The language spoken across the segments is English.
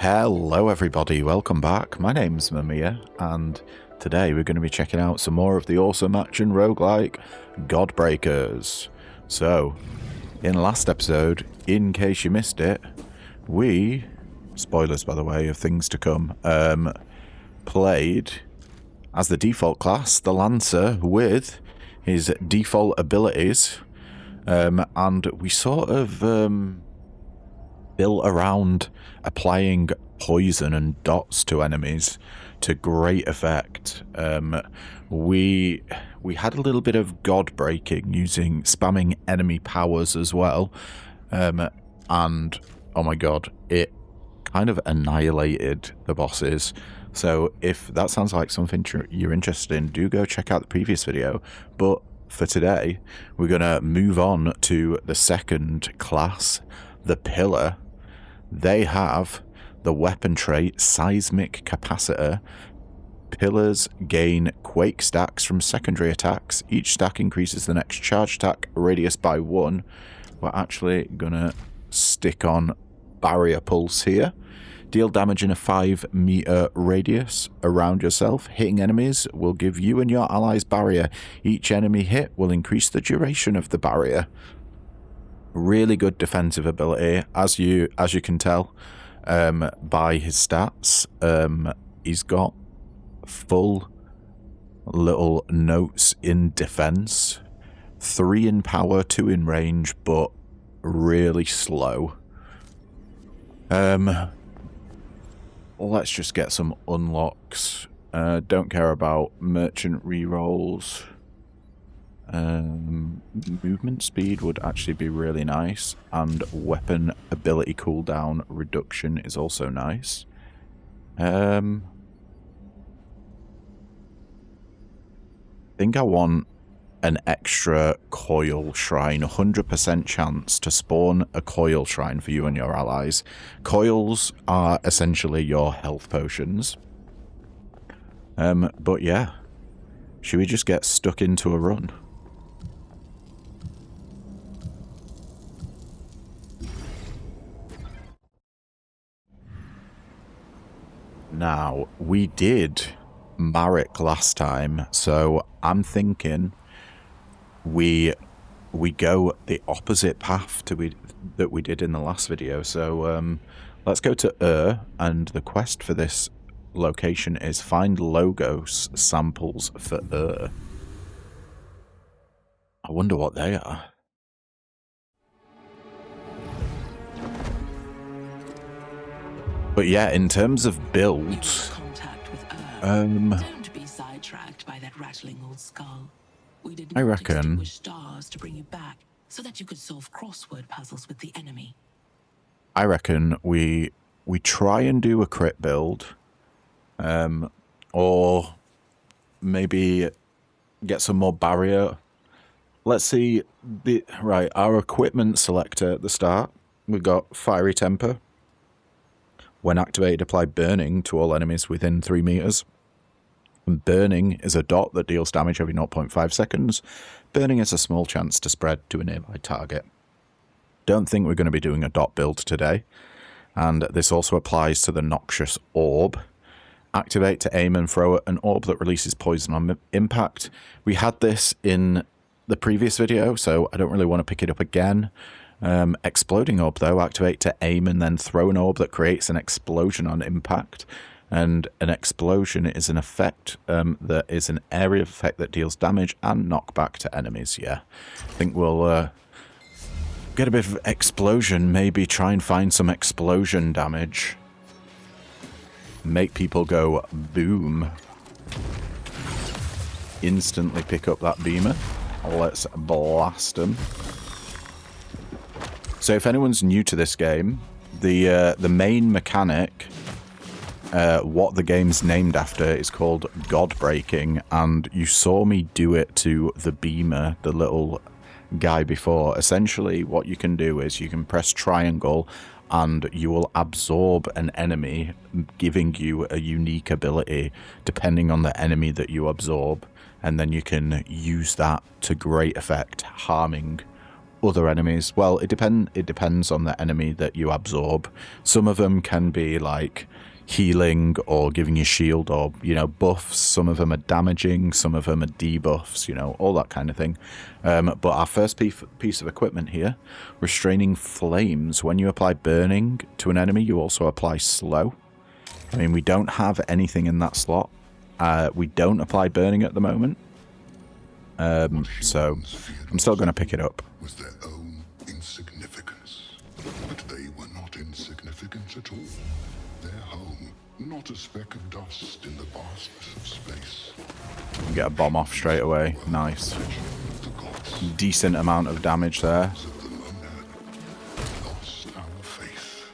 Hello everybody, welcome back. My name's Mamiya, and today we're going to be checking out some more of the awesome action roguelike Godbreakers. So, in last episode, in case you missed it, we, spoilers by the way of things to come, played as the default class, the Lancer, with his default abilities, and we sort of built around applying poison and dots to enemies to great effect. We had a little bit of god breaking using spamming enemy powers as well, and oh my god, it kind of annihilated the bosses. So if that sounds like something you're interested in, do go check out the previous video. But for today, we're gonna move on to the second class, the Pillar. They have the weapon trait Seismic Capacitor. Pillars gain quake stacks from secondary attacks. Each stack increases the next charge attack radius by 1. We're actually gonna stick on Barrier Pulse here. Deal damage in a 5-meter radius around yourself. Hitting enemies will give you and your allies barrier. Each enemy hit will increase the duration of the barrier. Really good defensive ability, as you can tell by his stats. He's got full little notes in defense, 3 in power, 2 in range, but really slow. Let's just get some unlocks. Don't care about merchant rerolls. Movement speed would actually be really nice, and weapon ability cooldown reduction is also nice. I think I want an extra coil shrine, 100% chance to spawn a coil shrine for you and your allies. Coils are essentially your health potions. But yeah, should we just get stuck into a run? Now, we did Marek last time, so I'm thinking we go the opposite path that we did in the last video. So let's go to and the quest for this location is find Logos samples for I wonder what they are. But yeah, in terms of builds, don't be sidetracked by that rattling old skull. We did I not reckon extinguish stars to bring you back so that you could solve crossword puzzles with the enemy. I reckon we try and do a crit build, or maybe get some more barrier. Let's see our equipment selector at the start. We've got Fiery Temper. When activated, apply burning to all enemies within 3 meters. And burning is a dot that deals damage every 0.5 seconds. Burning is a small chance to spread to a nearby target. Don't think we're going to be doing a dot build today. And this also applies to the Noxious Orb. Activate to aim and throw an orb that releases poison on impact. We had this in the previous video, so I don't really want to pick it up again. Exploding Orb, though, activate to aim and then throw an orb that creates an explosion on impact. And an explosion is an effect that is an area effect that deals damage and knockback to enemies. Yeah, I think we'll get a bit of explosion, maybe try and find some explosion damage. Make people go boom. Instantly pick up that beamer. Let's blast them. So if anyone's new to this game, the main mechanic, what the game's named after, is called God Breaking, and you saw me do it to the beamer, the little guy before. Essentially, what you can do is you can press triangle and you will absorb an enemy, giving you a unique ability depending on the enemy that you absorb, and then you can use that to great effect, harming other enemies. Well, it depends on the enemy that you absorb. Some of them can be like healing or giving you shield or, you know, buffs. Some of them are damaging, some of them are debuffs, you know, all that kind of thing. But our first piece of equipment here, restraining flames. When you apply burning to an enemy, you also apply slow. I mean, we don't have anything in that slot. We don't apply burning at the moment. So I'm still going to pick it up. Was their own insignificance, but they were not insignificant at all. Their home, not a speck of dust in the vastness of space. Get a bomb off straight away. Nice. The gods Decent amount of damage there. of the monad lost our faith.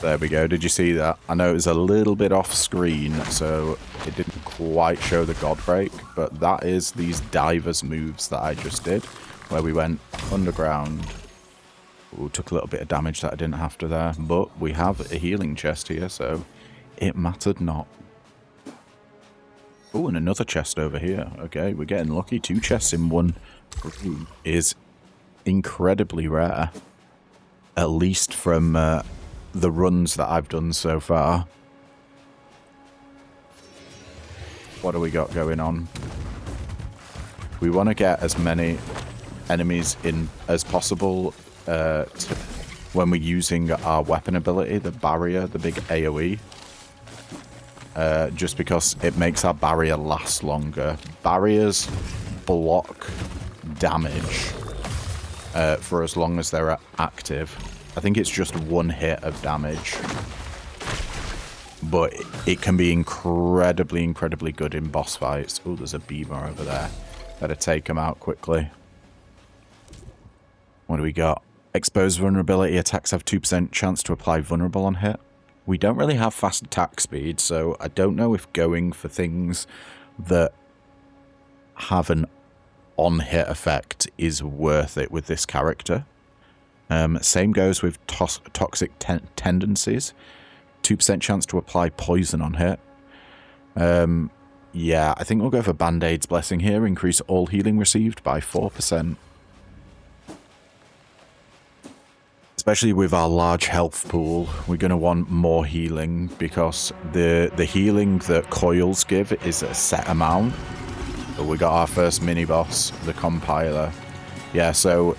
There we go. Did you see that? I know it was a little bit off screen, so it didn't quite show the Godbreak, but that is these divers moves that I just did, where we went underground. Ooh, took a little bit of damage that I didn't have to there, but we have a healing chest here, so it mattered not. Oh, and another chest over here. Okay, we're getting lucky. 2 chests in one room is incredibly rare, at least from the runs that I've done so far. What do we got going on? We want to get as many enemies in as possible when we're using our weapon ability, the barrier, the big AoE. Just because it makes our barrier last longer. Barriers block damage for as long as they're active. I think it's just 1 hit of damage. But it can be incredibly, incredibly good in boss fights. Oh, there's a beaver over there. Better take him out quickly. What do we got? Exposed vulnerability. Attacks have 2% chance to apply vulnerable on hit. We don't really have fast attack speed, so I don't know if going for things that have an on-hit effect is worth it with this character. Same goes with toxic tendencies. 2% chance to apply poison on hit. Yeah, I think we'll go for Band-Aid's Blessing here. Increase all healing received by 4%. Especially with our large health pool, we're going to want more healing because the healing that coils give is a set amount. But we got our first mini-boss, the Compiler. Yeah, so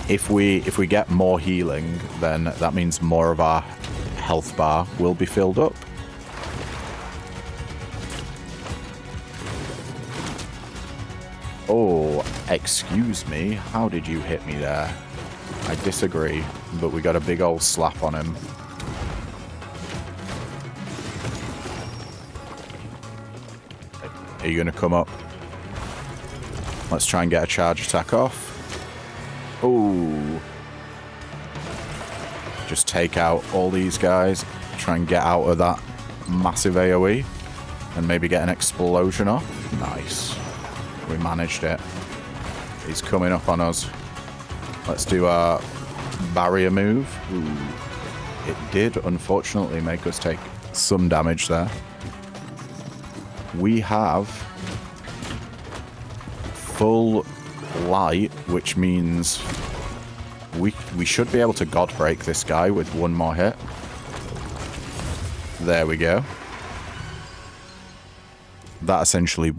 if we get more healing, then that means more of our health bar will be filled up. Oh, excuse me. How did you hit me there? I disagree, but we got a big old slap on him. Are you going to come up? Let's try and get a charge attack off. Oh. Just take out all these guys. Try and get out of that massive AoE. And maybe get an explosion off. Nice. We managed it. He's coming up on us. Let's do our barrier move. Ooh. It did, unfortunately, make us take some damage there. We have full light, which means we should be able to Godbreak this guy with 1 more hit. There we go. That essentially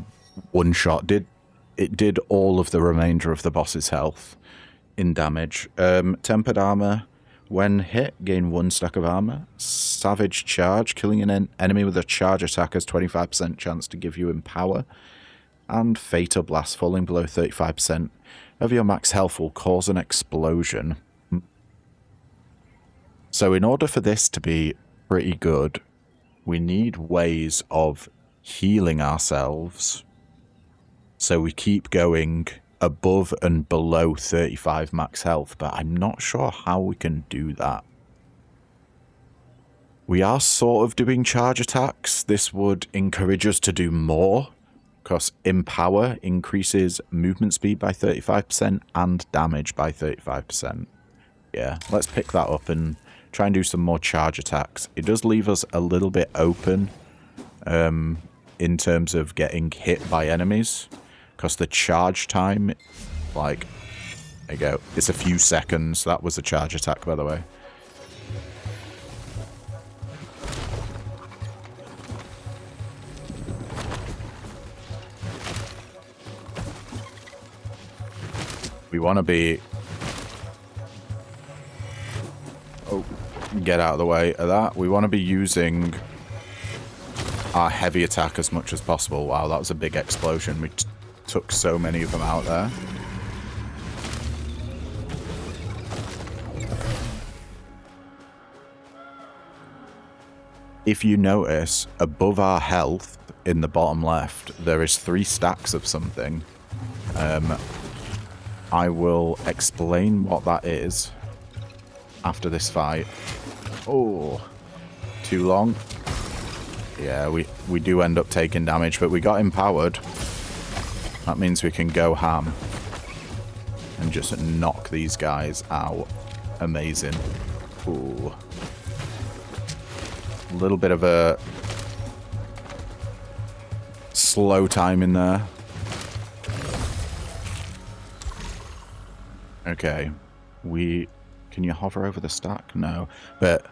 one-shot did all of the remainder of the boss's health in damage. Tempered armor. When hit, gain 1 stack of armor. Savage charge. Killing an enemy with a charge attack has 25% chance to give you empower. And fatal blast. Falling below 35% of your max health will cause an explosion. So in order for this to be pretty good, we need ways of healing ourselves so we keep going above and below 35 max health, but I'm not sure how we can do that. We are sort of doing charge attacks. This would encourage us to do more, because Empower increases movement speed by 35% and damage by 35%. Yeah, let's pick that up and try and do some more charge attacks. It does leave us a little bit open in terms of getting hit by enemies, because the charge time Like, there you go. It's a few seconds. That was a charge attack, by the way. We want to be... Oh, get out of the way of that. We want to be using our heavy attack as much as possible. Wow, that was a big explosion. We took so many of them out there. If you notice, above our health, in the bottom left, there is 3 stacks of something. I will explain what that is after this fight. Oh, too long. Yeah, we do end up taking damage, but we got empowered. That means we can go ham and just knock these guys out. Amazing. Ooh. A little bit of a slow time in there. Okay, can you hover over the stack? No, but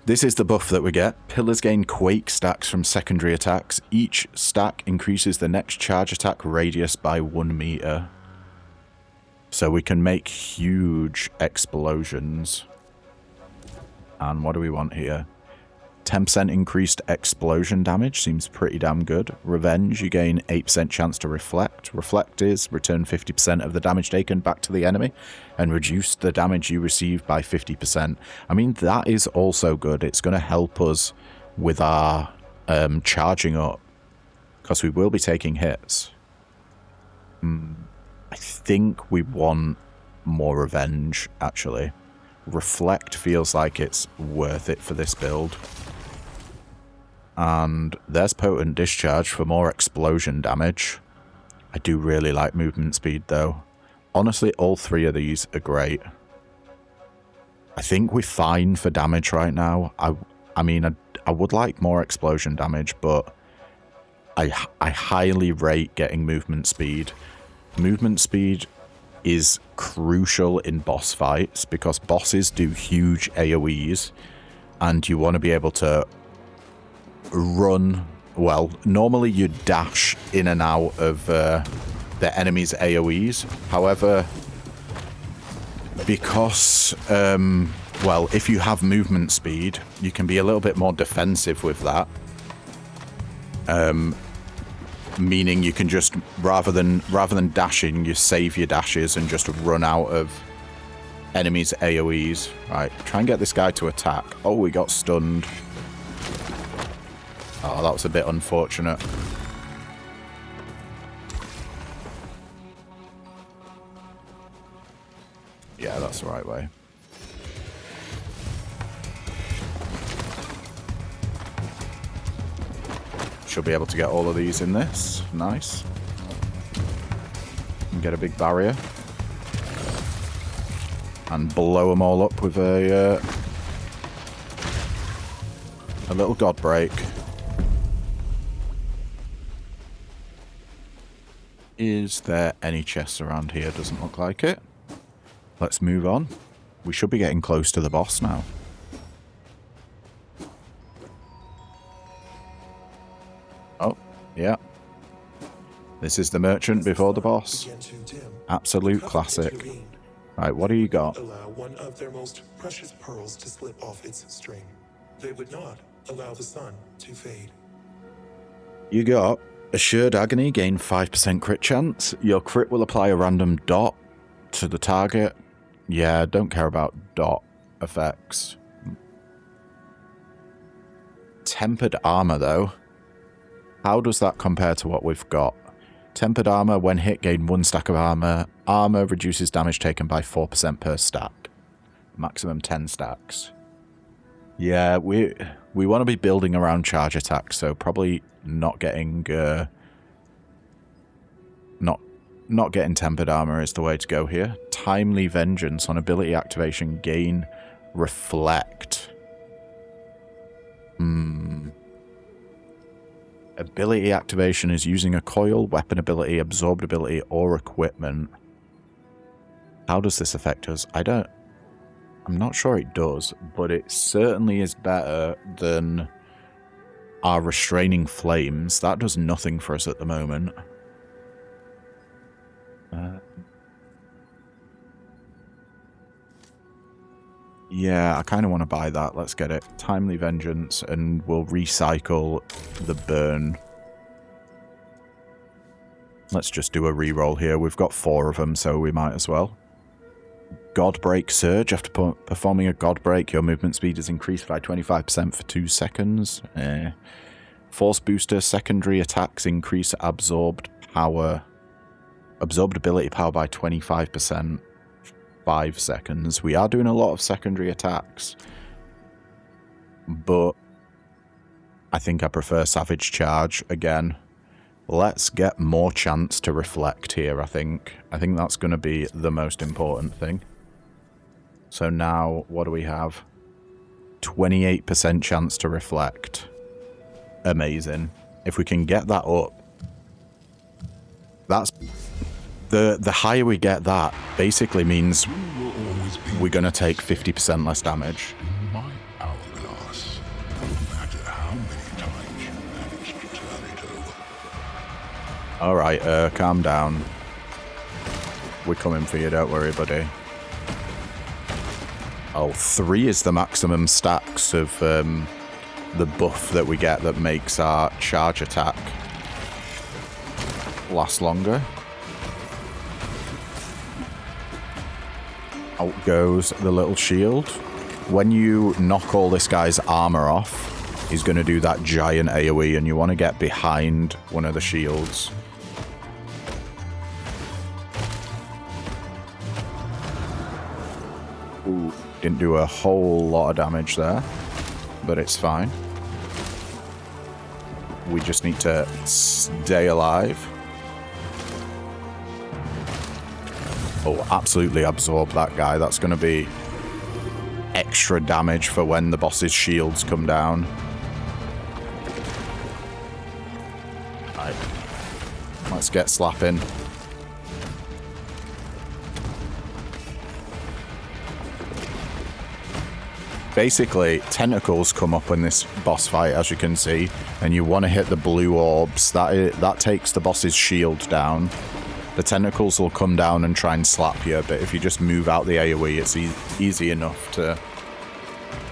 this is the buff that we get. Pillars gain quake stacks from secondary attacks. Each stack increases the next charge attack radius by 1 meter. So we can make huge explosions. And what do we want here? 10% increased explosion damage seems pretty damn good. Revenge, you gain 8% chance to reflect. Reflect is return 50% of the damage taken back to the enemy and reduce the damage you receive by 50%. I mean, that is also good. It's going to help us with our charging up because we will be taking hits. I think we want more revenge, actually. Reflect feels like it's worth it for this build. And there's potent discharge for more explosion damage. I do really like movement speed though. Honestly, all 3 of these are great. I think we're fine for damage right now. I mean, I would like more explosion damage, but I highly rate getting movement speed. Movement speed is crucial in boss fights because bosses do huge AoEs and you want to be able to run. Well, normally you dash in and out of the enemy's AoEs. However, because well, if you have movement speed, you can be a little bit more defensive with that. Meaning you can just rather than dashing, you save your dashes and just run out of enemies' AoEs. Right, try and get this guy to attack. Oh, we got stunned. Oh, that was a bit unfortunate. Yeah, that's the right way. Should be able to get all of these in this. Nice. And get a big barrier. And blow them all up with a little god break. Is there any chests around here? Doesn't look like it. Let's move on. We should be getting close to the boss now. Oh, yeah. This is the merchant before the boss. Absolute classic. Right, what do you got? Allow one of their most precious pearls to slip off its string. They would not allow the sun to fade. You got Assured Agony, gain 5% crit chance. Your crit will apply a random dot to the target. Yeah, don't care about dot effects. Tempered Armor, though. How does that compare to what we've got? Tempered Armor, when hit, gain 1 stack of armor. Armor reduces damage taken by 4% per stack. Maximum 10 stacks. Yeah, we want to be building around charge attacks, so probably not getting not getting Tempered Armor is the way to go here. Timely Vengeance on ability activation, gain Reflect. Ability activation is using a coil, weapon ability, absorbed ability, or equipment. How does this affect us? I'm not sure it does, but it certainly is better than our restraining flames. That does nothing for us at the moment. Yeah, I kind of want to buy that. Let's get it. Timely Vengeance, and we'll recycle the burn. Let's just do a reroll here. We've got 4 of them, so we might as well. Godbreak Surge. After performing a Godbreak, your movement speed is increased by 25% for 2 seconds. Force Booster. Secondary attacks increase absorbed ability power by 25%. 5 seconds. We are doing a lot of secondary attacks, but I think I prefer Savage Charge again. Let's get more chance to reflect here, I think. I think that's going to be the most important thing. So now, what do we have? 28% chance to reflect. Amazing. If we can get that up, that's... The higher we get that, basically means we're going to take 50% less damage. My hourglass, no matter how many times you manage to turn it over. Alright, calm down. We're coming for you, don't worry, buddy. Oh, 3 is the maximum stacks of the buff that we get that makes our charge attack last longer. Out goes the little shield. When you knock all this guy's armor off, he's going to do that giant AoE, and you want to get behind one of the shields. Ooh, didn't do a whole lot of damage there, but it's fine. We just need to stay alive. Oh, absolutely absorb that guy. That's going to be extra damage for when the boss's shields come down. Right. Let's get slapping. Basically, tentacles come up in this boss fight, as you can see, and you want to hit the blue orbs. That takes the boss's shield down. The tentacles will come down and try and slap you, but if you just move out the AoE, it's easy enough to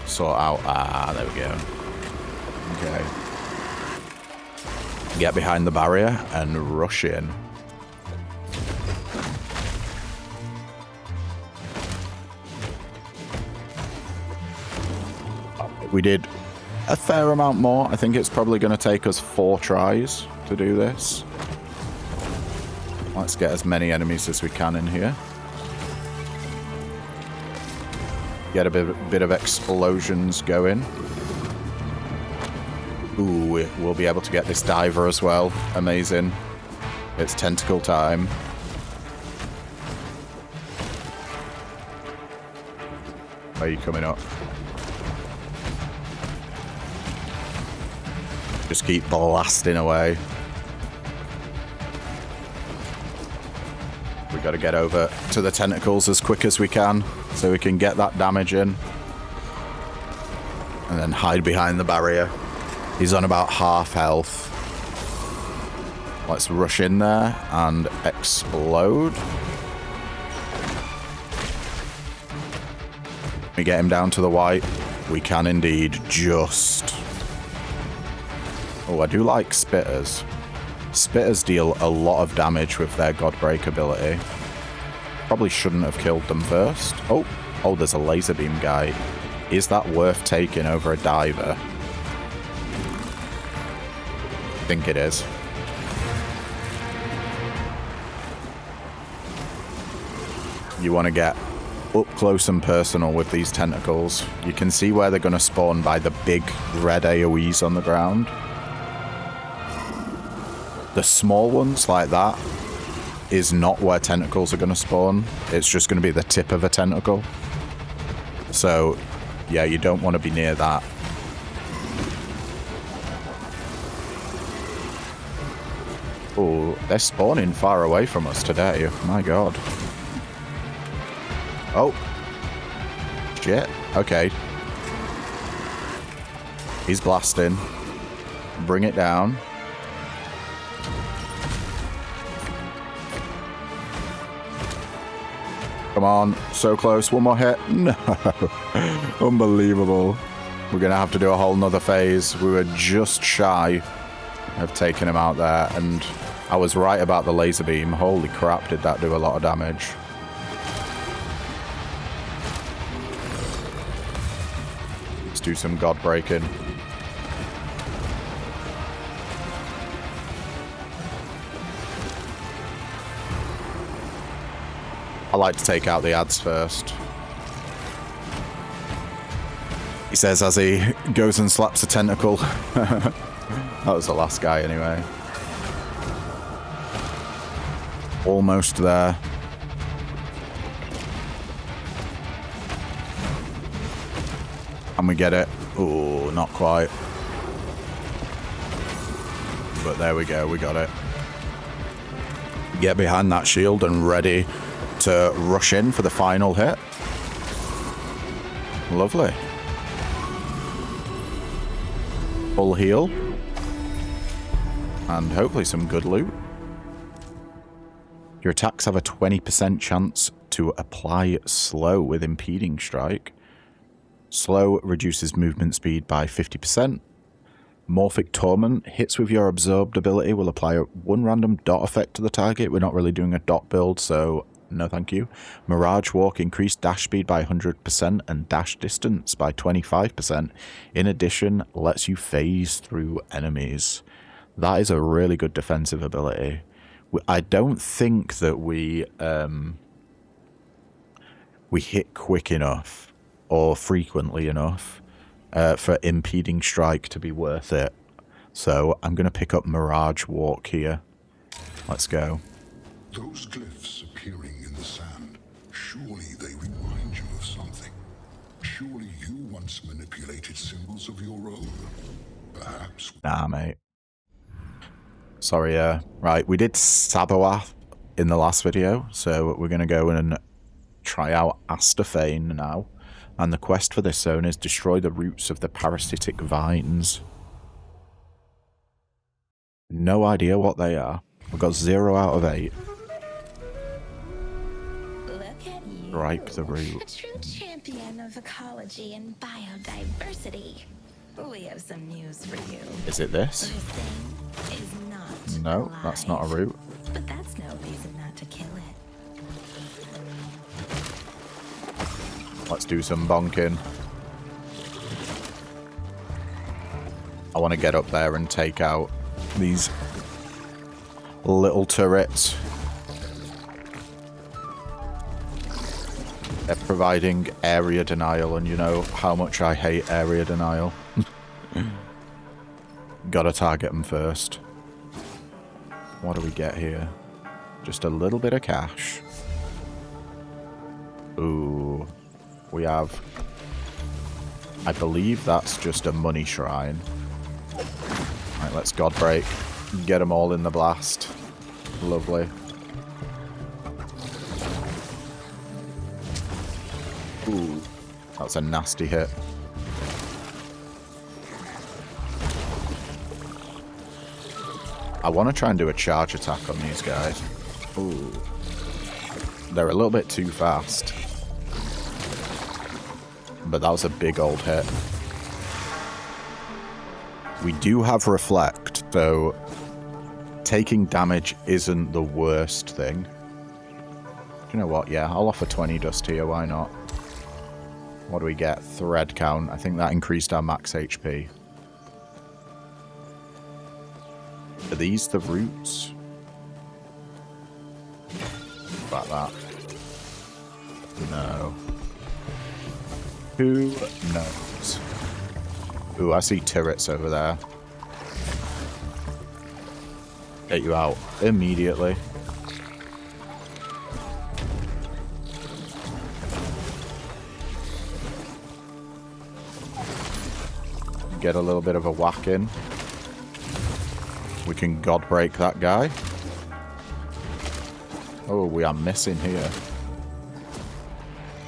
sort out. Ah, there we go. Okay. Get behind the barrier and rush in. We did a fair amount more. I think it's probably going to take us 4 tries to do this. Let's get as many enemies as we can in here. Get a bit of explosions going. Ooh, we'll be able to get this diver as well. Amazing. It's tentacle time. Where are you coming up? Just keep blasting away. We got to get over to the tentacles as quick as we can so we can get that damage in. And then hide behind the barrier. He's on about half health. Let's rush in there and explode. We get him down to the white. We can indeed. Just... Oh, I do like spitters. Spitters deal a lot of damage with their Godbreak ability. Probably shouldn't have killed them first. Oh, there's a laser beam guy. Is that worth taking over a diver? I think it is. You want to get up close and personal with these tentacles. You can see where they're going to spawn by the big red AoEs on the ground. The small ones like that is not where tentacles are going to spawn. It's just going to be the tip of a tentacle. So, yeah, you don't want to be near that. Oh, they're spawning far away from us today. My god. Oh. Shit. Okay. He's blasting. Bring it down. Come on. So close. One more hit. No. Unbelievable. We're going to have to do a whole nother phase. We were just shy of taking him out there. And I was right about the laser beam. Holy crap, did that do a lot of damage. Let's do some god breaking. I like to take out the ads first. He says as he goes and slaps a tentacle. That was the last guy anyway. Almost there. And we get it. Oh, not quite. But there we go, we got it. Get behind that shield and ready to rush in for the final hit. Lovely. Full heal. And hopefully some good loot. Your attacks have a 20% chance to apply slow with impeding strike. Slow reduces movement speed by 50%. Morphic Torment hits with your absorbed ability will apply one random dot effect to the target. We're not really doing a dot build, so no thank you. Mirage Walk increased dash speed by 100% and dash distance by 25%. In addition, lets you phase through enemies. That is a really good defensive ability. I don't think that we hit quick enough or frequently enough for impeding strike to be worth it. So I'm going to pick up Mirage Walk here. Let's go. Those glyphs appearing in the sand, surely they remind you of something. Surely you once manipulated symbols of your own. Perhaps. Nah, mate. Sorry, right, we did Sabaoth in the last video, so we're going to go and try out Astafane now. And the quest for this zone is destroy the roots of the parasitic vines. No idea what they are. We've got 0 out of 8. Look at you. Strike the root. A true champion of ecology and biodiversity. We have some news for you. Is it this? This thing is not No, alive. that's not a root. But that's no reason not to kill it. Let's do some bonking. I want to get up there and take out these little turrets. They're providing area denial, and you know how much I hate area denial. Gotta target them first. What do we get here? Just a little bit of cash. Ooh. We have... I believe that's just a money shrine. Right, let's Godbreak. Get them all in the blast. Lovely. Ooh. That's a nasty hit. I want to try and do a charge attack on these guys. Ooh. They're a little bit too fast. But that was a big old hit. We do have Reflect, so taking damage isn't the worst thing. You know what? Yeah, I'll offer 20 dust here. Why not? What do we get? Thread count. I think that increased our max HP. Are these the roots? About that. No. Who knows? Ooh, I see turrets over there. Get you out immediately. Get a little bit of a whack in. We can Godbreak that guy. Oh, we are missing here.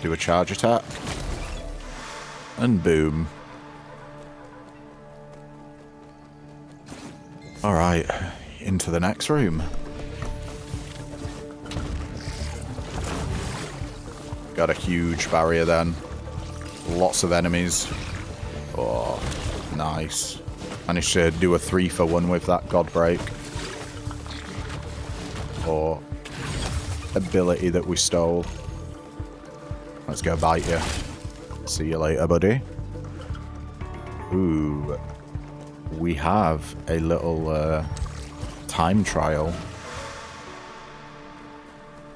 Do a charge attack. And boom. Alright, into the next room. Got a huge barrier then. Lots of enemies. Oh, nice. Managed to do a 3-for-1 with that Godbreak. Or ability that we stole. Let's go bite you. See you later, buddy. Ooh. We have a little time trial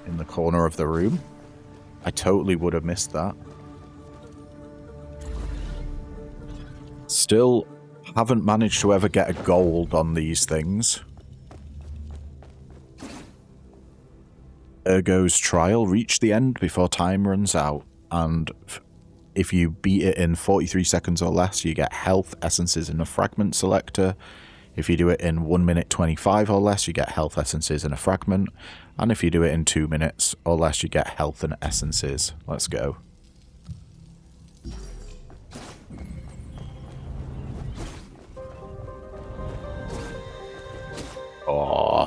in the corner of the room. I totally would have missed that. Still haven't managed to ever get a gold on these things. Ergo's trial. Reach the end before time runs out, and if you beat it in 43 seconds or less, you get health, essences, and a fragment selector. If you do it in 1 minute 25 or less, you get health, essences, and a fragment. And if you do it in 2 minutes or less, you get health and essences. Let's go. Oh.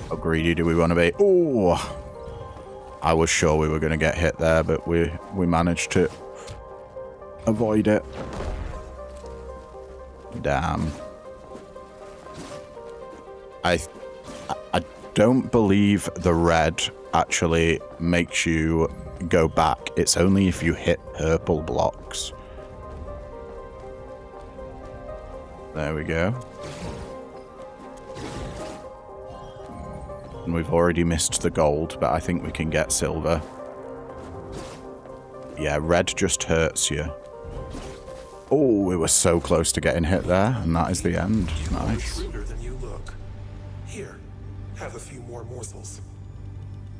How greedy do we want to be? Oh. I was sure we were going to get hit there, but we managed to avoid it. Damn. I don't believe the red actually makes you go back. It's only if you hit purple blocks. There we go. And we've already missed the gold, but I think we can get silver. Yeah, red just hurts you. Oh, we were so close to getting hit there, and that is the end. Nice. Than you look. Here, have a few more morsels.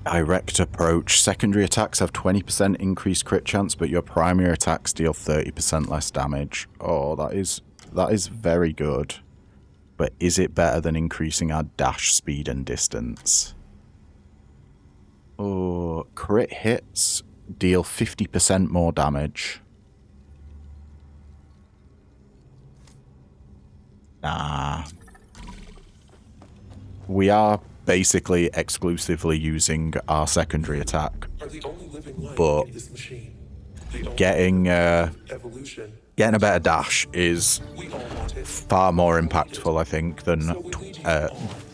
Direct approach. Secondary attacks have 20% increased crit chance, but your primary attacks deal 30% less damage. Oh, that is very good. But is it better than increasing our dash speed and distance? Oh, crit hits deal 50% more damage. Nah. We are basically exclusively using our secondary attack. But getting a better dash is far more impactful, I think, than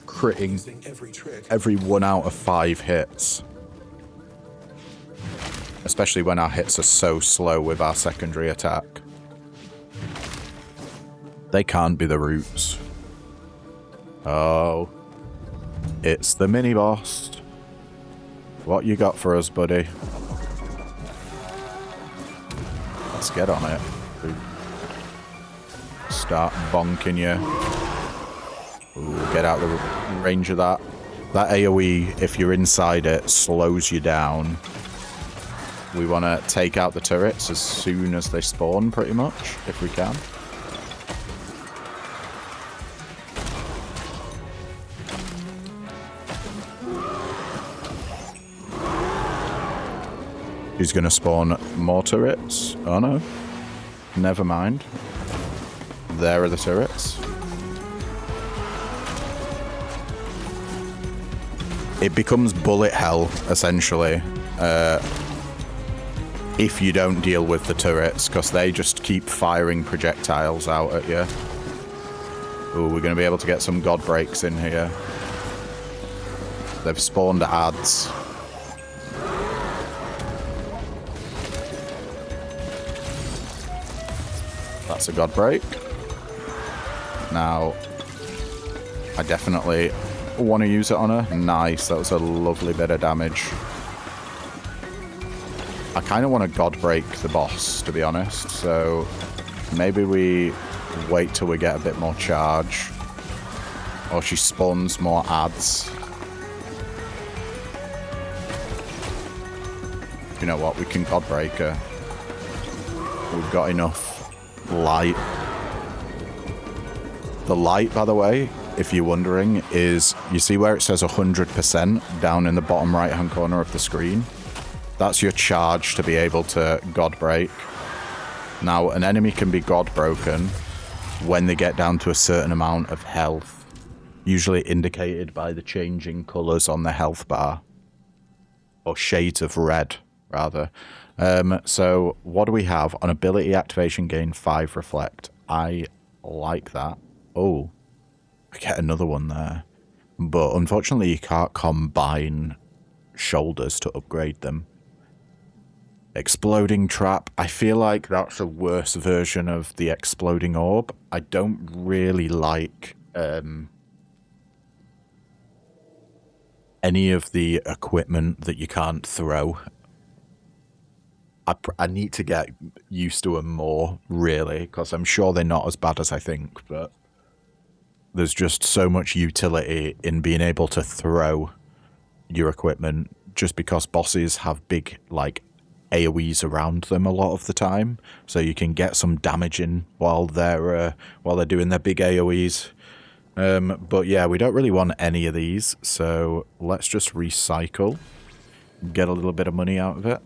critting every 1 out of 5 hits. Especially when our hits are so slow with our secondary attack. They can't be the roots. Oh. It's the mini-boss. What you got for us, buddy? Let's get on it. Start bonking you. Ooh, get out of the range of that. That AoE, if you're inside it, slows you down. We want to take out the turrets as soon as they spawn, pretty much, if we can. He's going to spawn more turrets. Oh no. Never mind. There are the turrets. It becomes bullet hell, essentially, if you don't deal with the turrets, because they just keep firing projectiles out at you. Ooh, we're going to be able to get some Godbreaks in here. They've spawned ads. That's a Godbreak. Now, I definitely want to use it on her. Nice, that was a lovely bit of damage. I kind of want to Godbreak the boss, to be honest, so maybe we wait till we get a bit more charge. Or she spawns more ads. You know what, we can Godbreak her. We've got enough light. The light, by the way, if you're wondering, is you see where it says 100% down in the bottom right-hand corner of the screen? That's your charge to be able to God Break. Now, an enemy can be God Broken when they get down to a certain amount of health, usually indicated by the changing colours on the health bar. Or shades of red, rather. So, what do we have? On ability activation, gain 5 reflect. I like that. Oh, I get another one there. But unfortunately, you can't combine shoulders to upgrade them. Exploding trap. I feel like that's a worse version of the exploding orb. I don't really like any of the equipment that you can't throw. I need to get used to them more, really, because I'm sure they're not as bad as I think, but there's just so much utility in being able to throw your equipment, just because bosses have big, like, AoEs around them a lot of the time, so you can get some damage in while they're doing their big AoEs. But yeah, we don't really want any of these, so let's just recycle, get a little bit of money out of it,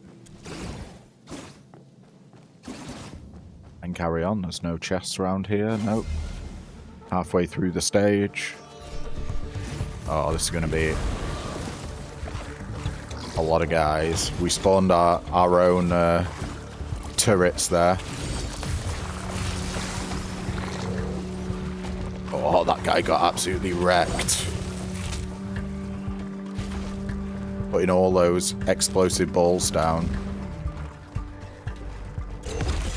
and carry on. There's no chests around here. Nope. Halfway through the stage. Oh, this is going to be a lot of guys. We spawned our own turrets there. Oh, that guy got absolutely wrecked. Putting all those explosive balls down.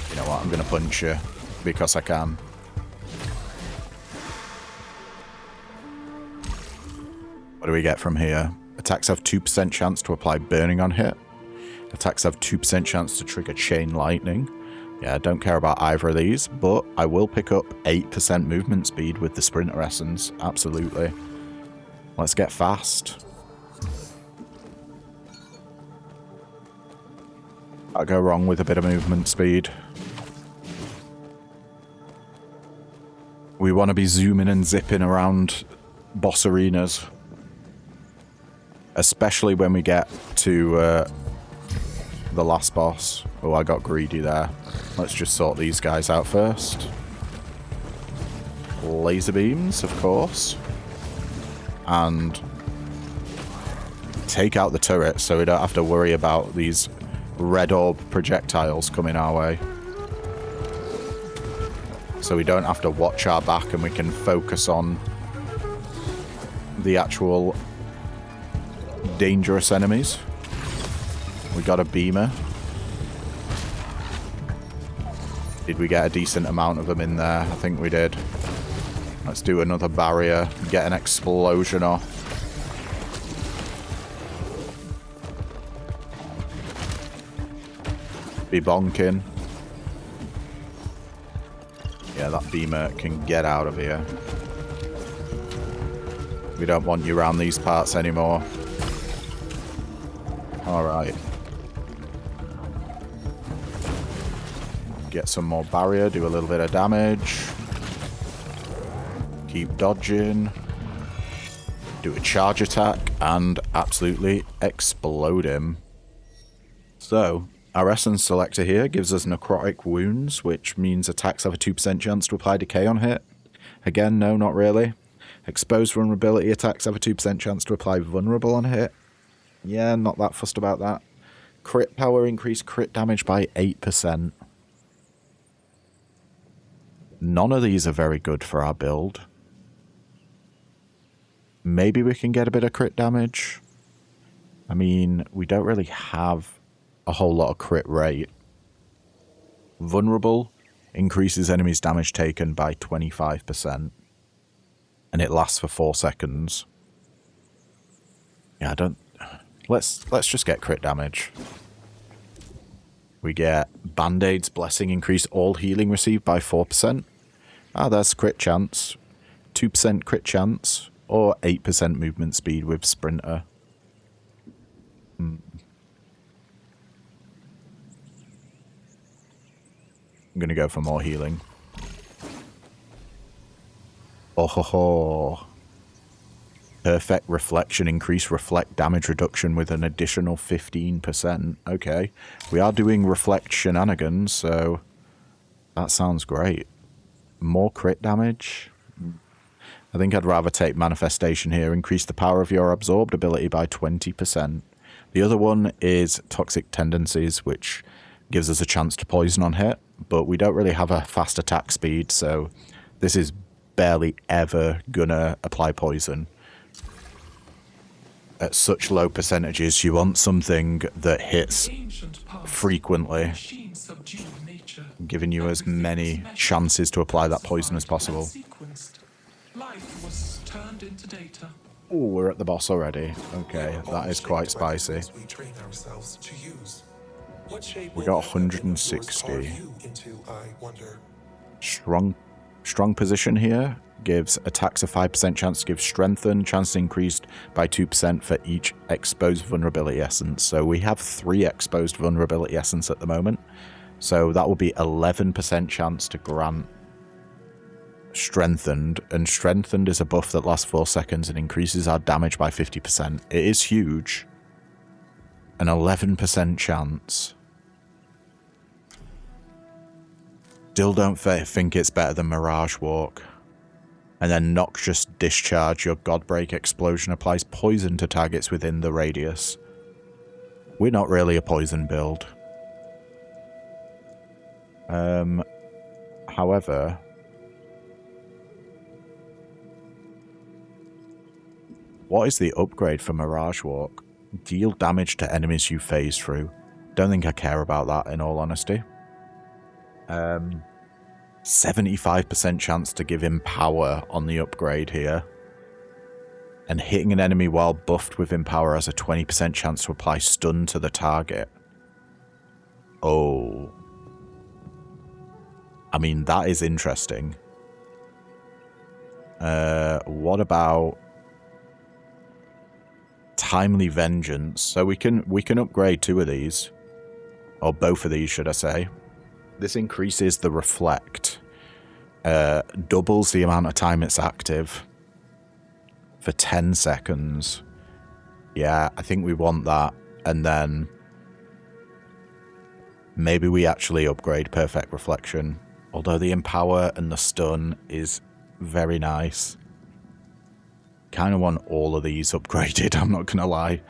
You know what? I'm going to punch you because I can. What do we get from here? Attacks have 2% chance to apply burning on hit. Attacks have 2% chance to trigger chain lightning. Yeah, I don't care about either of these, but I will pick up 8% movement speed with the Sprinter Essence. Absolutely. Let's get fast. I'll go wrong with a bit of movement speed. We want to be zooming and zipping around boss arenas. Especially when we get to the last boss. Oh, I got greedy there. Let's just sort these guys out first. Laser beams, of course. And take out the turret so we don't have to worry about these red orb projectiles coming our way. So we don't have to watch our back and we can focus on the actual dangerous enemies. We got a beamer. Did we get a decent amount of them in there? I think we did. Let's do another barrier. Get an explosion off. Be bonking. Yeah, that beamer can get out of here. We don't want you around these parts anymore. Alright. Get some more barrier, do a little bit of damage. Keep dodging. Do a charge attack and absolutely explode him. So, our essence selector here gives us necrotic wounds, which means attacks have a 2% chance to apply decay on hit. Again, no, not really. Exposed vulnerability attacks have a 2% chance to apply vulnerable on hit. Yeah, not that fussed about that. Crit power increase crit damage by 8%. None of these are very good for our build. Maybe we can get a bit of crit damage. I mean, we don't really have a whole lot of crit rate. Vulnerable increases enemies' damage taken by 25%. And it lasts for 4 seconds. Yeah, I don't... Let's just get crit damage. We get Band-Aid's Blessing, increase all healing received by 4%. Ah, that's crit chance. 2% crit chance, or 8% movement speed with Sprinter. I'm going to go for more healing. Oh ho ho. Perfect reflection, increase reflect damage reduction with an additional 15%. Okay. We are doing reflect shenanigans, so that sounds great. More crit damage. I think I'd rather take manifestation here. Increase the power of your absorbed ability by 20%. The other one is toxic tendencies, which gives us a chance to poison on hit, but we don't really have a fast attack speed, so this is barely ever gonna apply poison. At such low percentages, you want something that hits frequently, giving you as many chances to apply that poison as possible. Oh, we're at the boss already. Okay, that is quite spicy. We got 160. Strong position here. Gives attacks a 5% chance to give strengthen, chance increased by 2% for each exposed vulnerability essence. So we have 3 exposed vulnerability essence at the moment. So that will be 11% chance to grant strengthened, and strengthened is a buff that lasts 4 seconds and increases our damage by 50%. It is huge. An 11% chance. Still don't think it's better than Mirage Walk. And then Noxious Discharge, your Godbreak explosion applies poison to targets within the radius. We're not really a poison build. However, what is the upgrade for Mirage Walk? Deal damage to enemies you phase through. Don't think I care about that, in all honesty. 75% chance to give him power on the upgrade here. And hitting an enemy while buffed with Empower has a 20% chance to apply stun to the target. Oh. I mean, that is interesting. What about Timely Vengeance? So we can upgrade 2 of these. Or both of these, should I say. This increases the reflect. Doubles the amount of time it's active. For 10 seconds. Yeah, I think we want that. And then maybe we actually upgrade Perfect Reflection. Although the Empower and the Stun is very nice. Kind of want all of these upgraded, I'm not going to lie.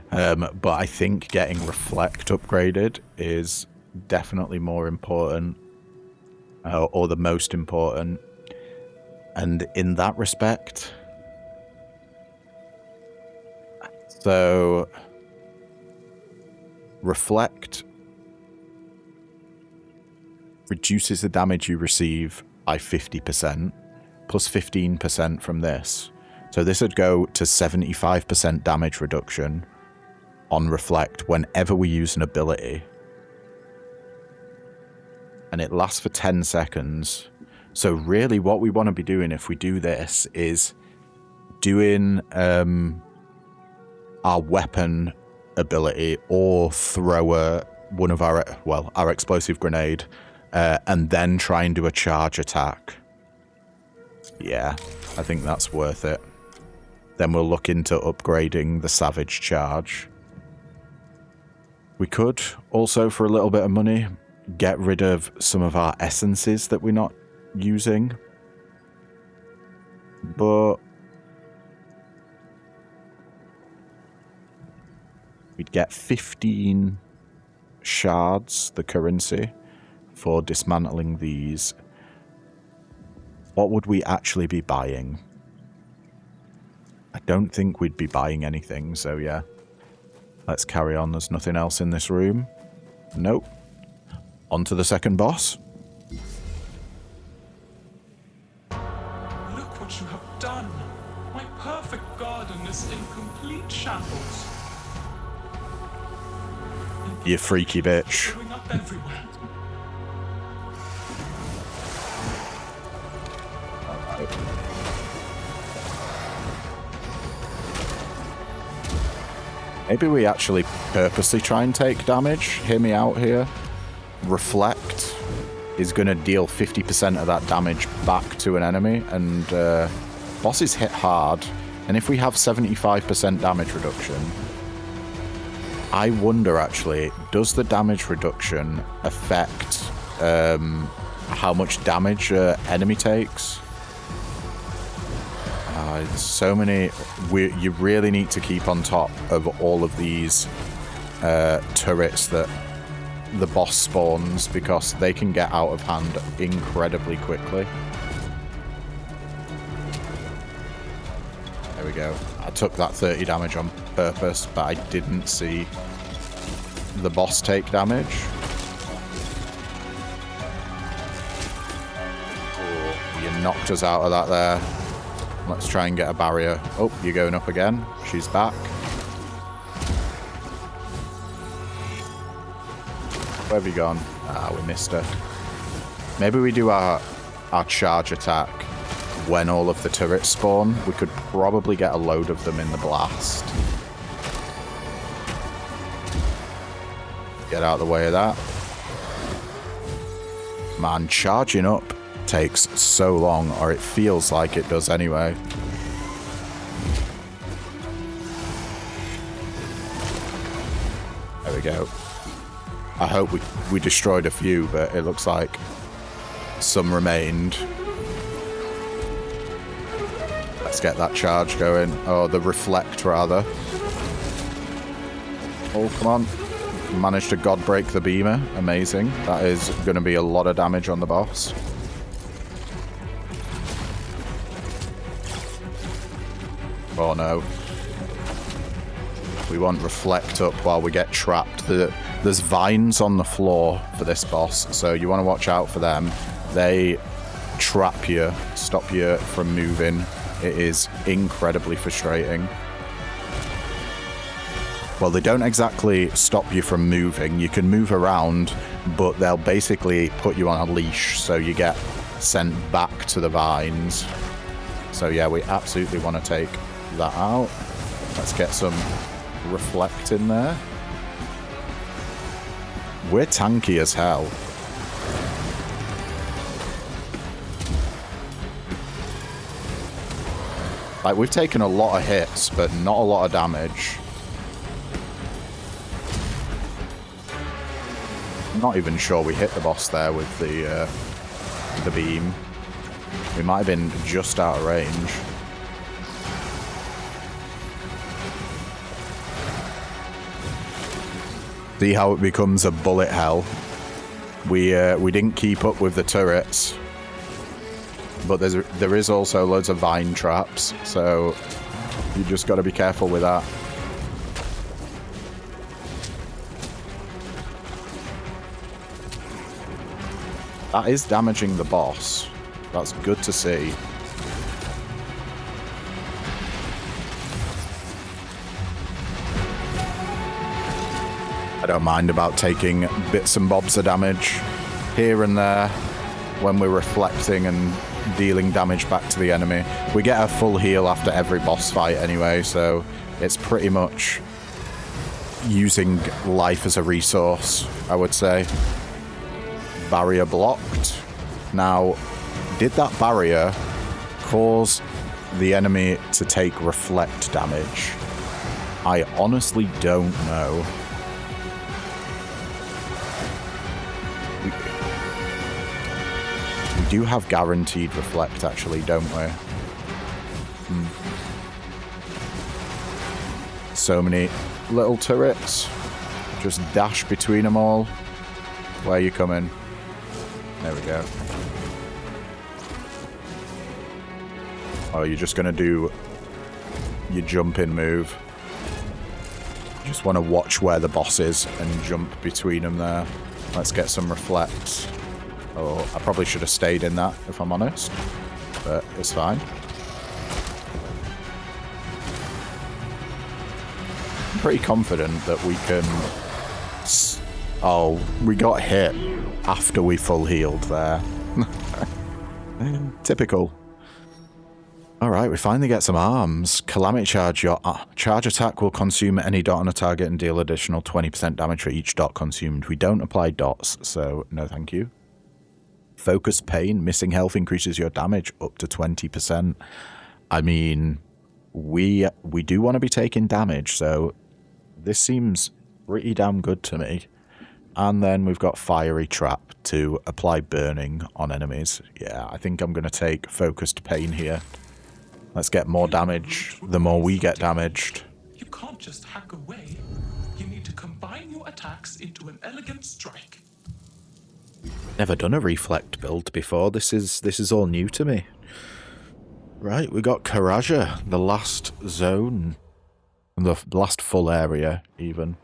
But I think getting Reflect upgraded is definitely more important. Or the most important. And in that respect... So... Reflect... reduces the damage you receive by 50%, plus 15% from this. So this would go to 75% damage reduction on Reflect whenever we use an ability. And it lasts for 10 seconds. So really what we want to be doing if we do this is doing our weapon ability or throw one of our explosive grenade and then try and do a charge attack. Yeah, I think that's worth it. Then we'll look into upgrading the Savage Charge. We could also, for a little bit of money, get rid of some of our essences that we're not using. But we'd get 15 shards, the currency, for dismantling these. What would we actually be buying? I don't think we'd be buying anything, so yeah. Let's carry on. There's nothing else in this room. Nope. On to the second boss. Look what you have done. My perfect garden is in complete shambles. You freaky bitch. Showing up everywhere. Maybe we actually purposely try and take damage. Hear me out here. Reflect. is going to deal 50% of that damage back to an enemy, and bosses hit hard. And if we have 75% damage reduction, I wonder actually, does the damage reduction affect how much damage enemy takes? So many. You really need to keep on top of all of these turrets that the boss spawns, because they can get out of hand incredibly quickly. There we go. I took that 30 damage on purpose, but I didn't see the boss take damage. Oh, you knocked us out of that there. Let's try and get a barrier. Oh, you're going up again. She's back. Where have you gone? Ah, we missed her. Maybe we do our charge attack when all of the turrets spawn. We could probably get a load of them in the blast. Get out of the way of that. Man, charging up takes so long, or it feels like it does anyway. There we go. I hope we destroyed a few, but it looks like some remained. Let's get that charge going. Oh, the reflect, rather. Oh, come on. Managed to god break the beamer. Amazing. That is going to be a lot of damage on the boss. Oh no. We want reflect up while we get trapped. There's vines on the floor for this boss, so you want to watch out for them. They trap you, stop you from moving. It is incredibly frustrating. Well, they don't exactly stop you from moving. You can move around, but they'll basically put you on a leash, so you get sent back to the vines. So yeah, we absolutely want to take that out. Let's get some reflect in there. We're tanky as hell. Like, we've taken a lot of hits, but not a lot of damage. I'm not even sure we hit the boss there with the beam. We might have been just out of range. See how it becomes a bullet hell. We didn't keep up with the turrets, but there is also loads of vine traps, so you just got to be careful with that. That is damaging the boss. That's good to see. I don't mind about taking bits and bobs of damage here and there when we're reflecting and dealing damage back to the enemy. We get a full heal after every boss fight anyway, so it's pretty much using life as a resource, I would say. Barrier blocked. Now, did that barrier cause the enemy to take reflect damage? I honestly don't know. We do have guaranteed reflect, actually, don't we? So many little turrets. Just dash between them all. Where are you coming? There we go. Oh, you're just going to do your jump-in move. You just want to watch where the boss is and jump between them there. Let's get some reflects. Oh, I probably should have stayed in that, if I'm honest. But it's fine. I'm pretty confident that we can... Oh, we got hit after we full healed there. Typical. Alright, we finally get some arms. Calamity Charge. Your charge attack will consume any dot on a target and deal additional 20% damage for each dot consumed. We don't apply dots, so no thank you. Focused pain, missing health increases your damage up to 20%. I mean, we do want to be taking damage, so this seems pretty damn good to me. And then we've got Fiery Trap to apply burning on enemies. Yeah, I think I'm going to take Focused Pain here. Let's get more damage the more we get damaged. You can't just hack away. You need to combine your attacks into an elegant strike. Never done a Reflect build before. This is all new to me. Right, we got Karaja, the last zone. The last full area, even.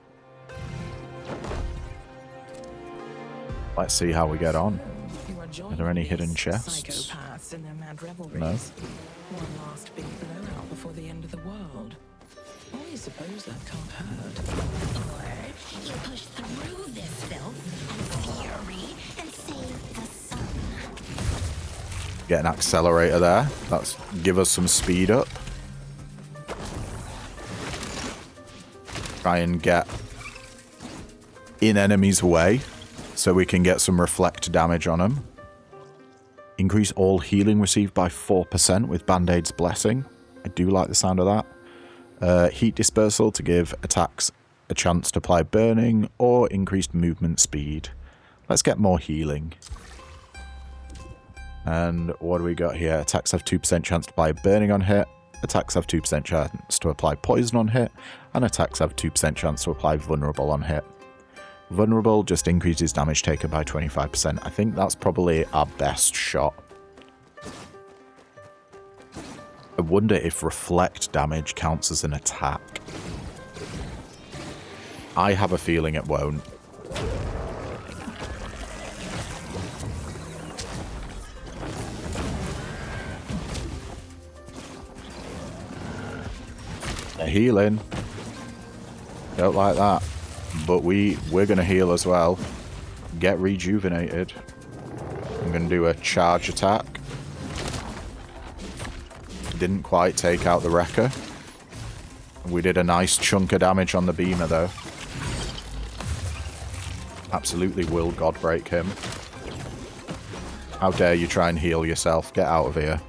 Let's see how we get on. Are there any hidden chests? Psychopaths in their mad revelries. No. One last big blowout before the end of the world. I suppose that can't hurt. Or you push through this filth and fury and save the sun. Get an accelerator there. That's give us some speed up. Try and get in enemies' way so we can get some reflect damage on them. Increase all healing received by 4% with Band-Aid's Blessing. I do like the sound of that. Heat Dispersal to give attacks a chance to apply burning or increased movement speed. Let's get more healing. And what do we got here? Attacks have 2% chance to apply burning on hit. Attacks have 2% chance to apply poison on hit. And attacks have 2% chance to apply vulnerable on hit. Vulnerable just increases damage taken by 25%. I think that's probably our best shot. I wonder if reflect damage counts as an attack. I have a feeling it won't. They're healing. Don't like that. But we're going to heal as well. Get rejuvenated. I'm going to do a charge attack. Didn't quite take out the Wrecker. We did a nice chunk of damage on the Beamer, though. Absolutely will Godbreak him. How dare you try and heal yourself. Get out of here.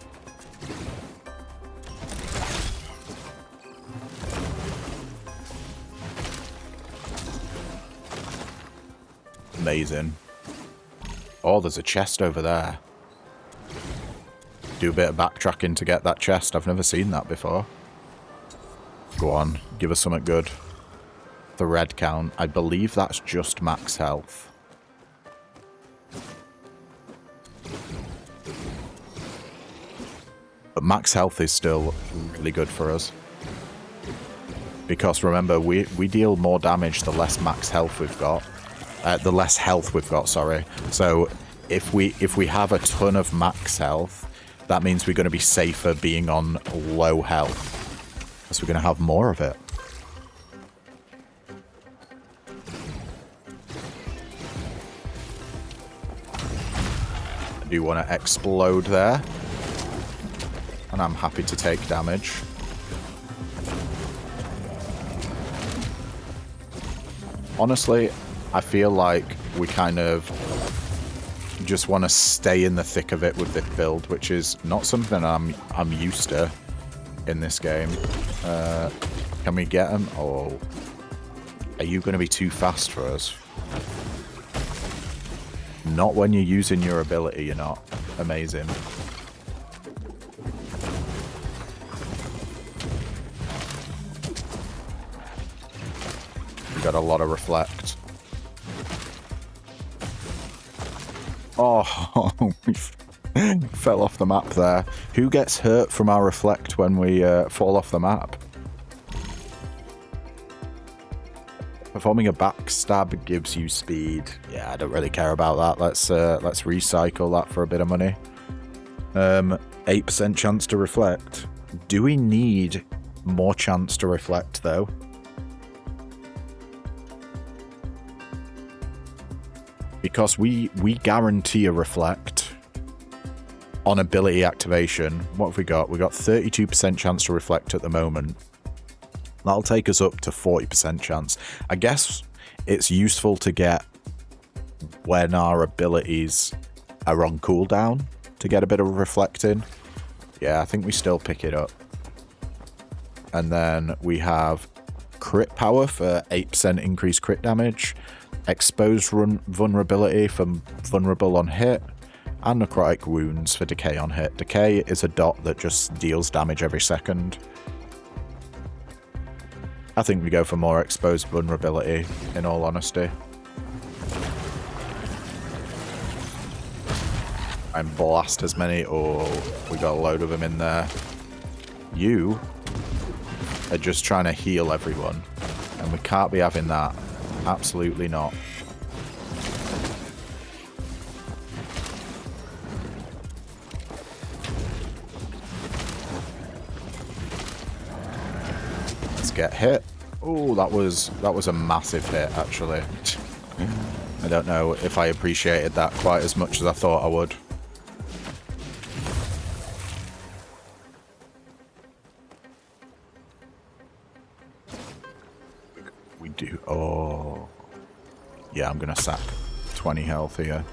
Amazing. Oh, there's a chest over there. Do a bit of backtracking to get that chest. I've never seen that before. Go on, give us something good. The red count. I believe that's just max health. But max health is still really good for us. Because remember, we deal more damage the less max health we've got. The less health we've got, sorry. So if we have a ton of max health, that means we're going to be safer being on low health. Because we're going to have more of it. I do want to explode there. And I'm happy to take damage. Honestly, I feel like we kind of just want to stay in the thick of it with this build, which is not something I'm used to in this game. Can we get him? Oh, are you going to be too fast for us? Not when you're using your ability, you're not. Amazing. We got a lot of reflect. Oh, we fell off the map there. Who gets hurt from our reflect when we fall off the map? Performing a backstab gives you speed. Yeah, I don't really care about that. Let's recycle that for a bit of money. 8% chance to reflect. Do we need more chance to reflect though? Because we guarantee a reflect on ability activation. What have we got? We got 32% chance to reflect at the moment. That'll take us up to 40% chance. I guess it's useful to get when our abilities are on cooldown to get a bit of reflecting. Yeah, I think we still pick it up. And then we have crit power for 8% increased crit damage, exposed vulnerability for vulnerable on hit, and necrotic wounds for decay on hit. Decay is a dot that just deals damage every second. I think we go for more exposed vulnerability, in all honesty. And blast as many. Oh, we got a load of them in there. You are just trying to heal everyone, and we can't be having that. Absolutely not. Let's get hit. Oh, that was a massive hit, actually. I don't know if I appreciated that quite as much as I thought I would. We do. Oh. Yeah, I'm going to sack 20 health here.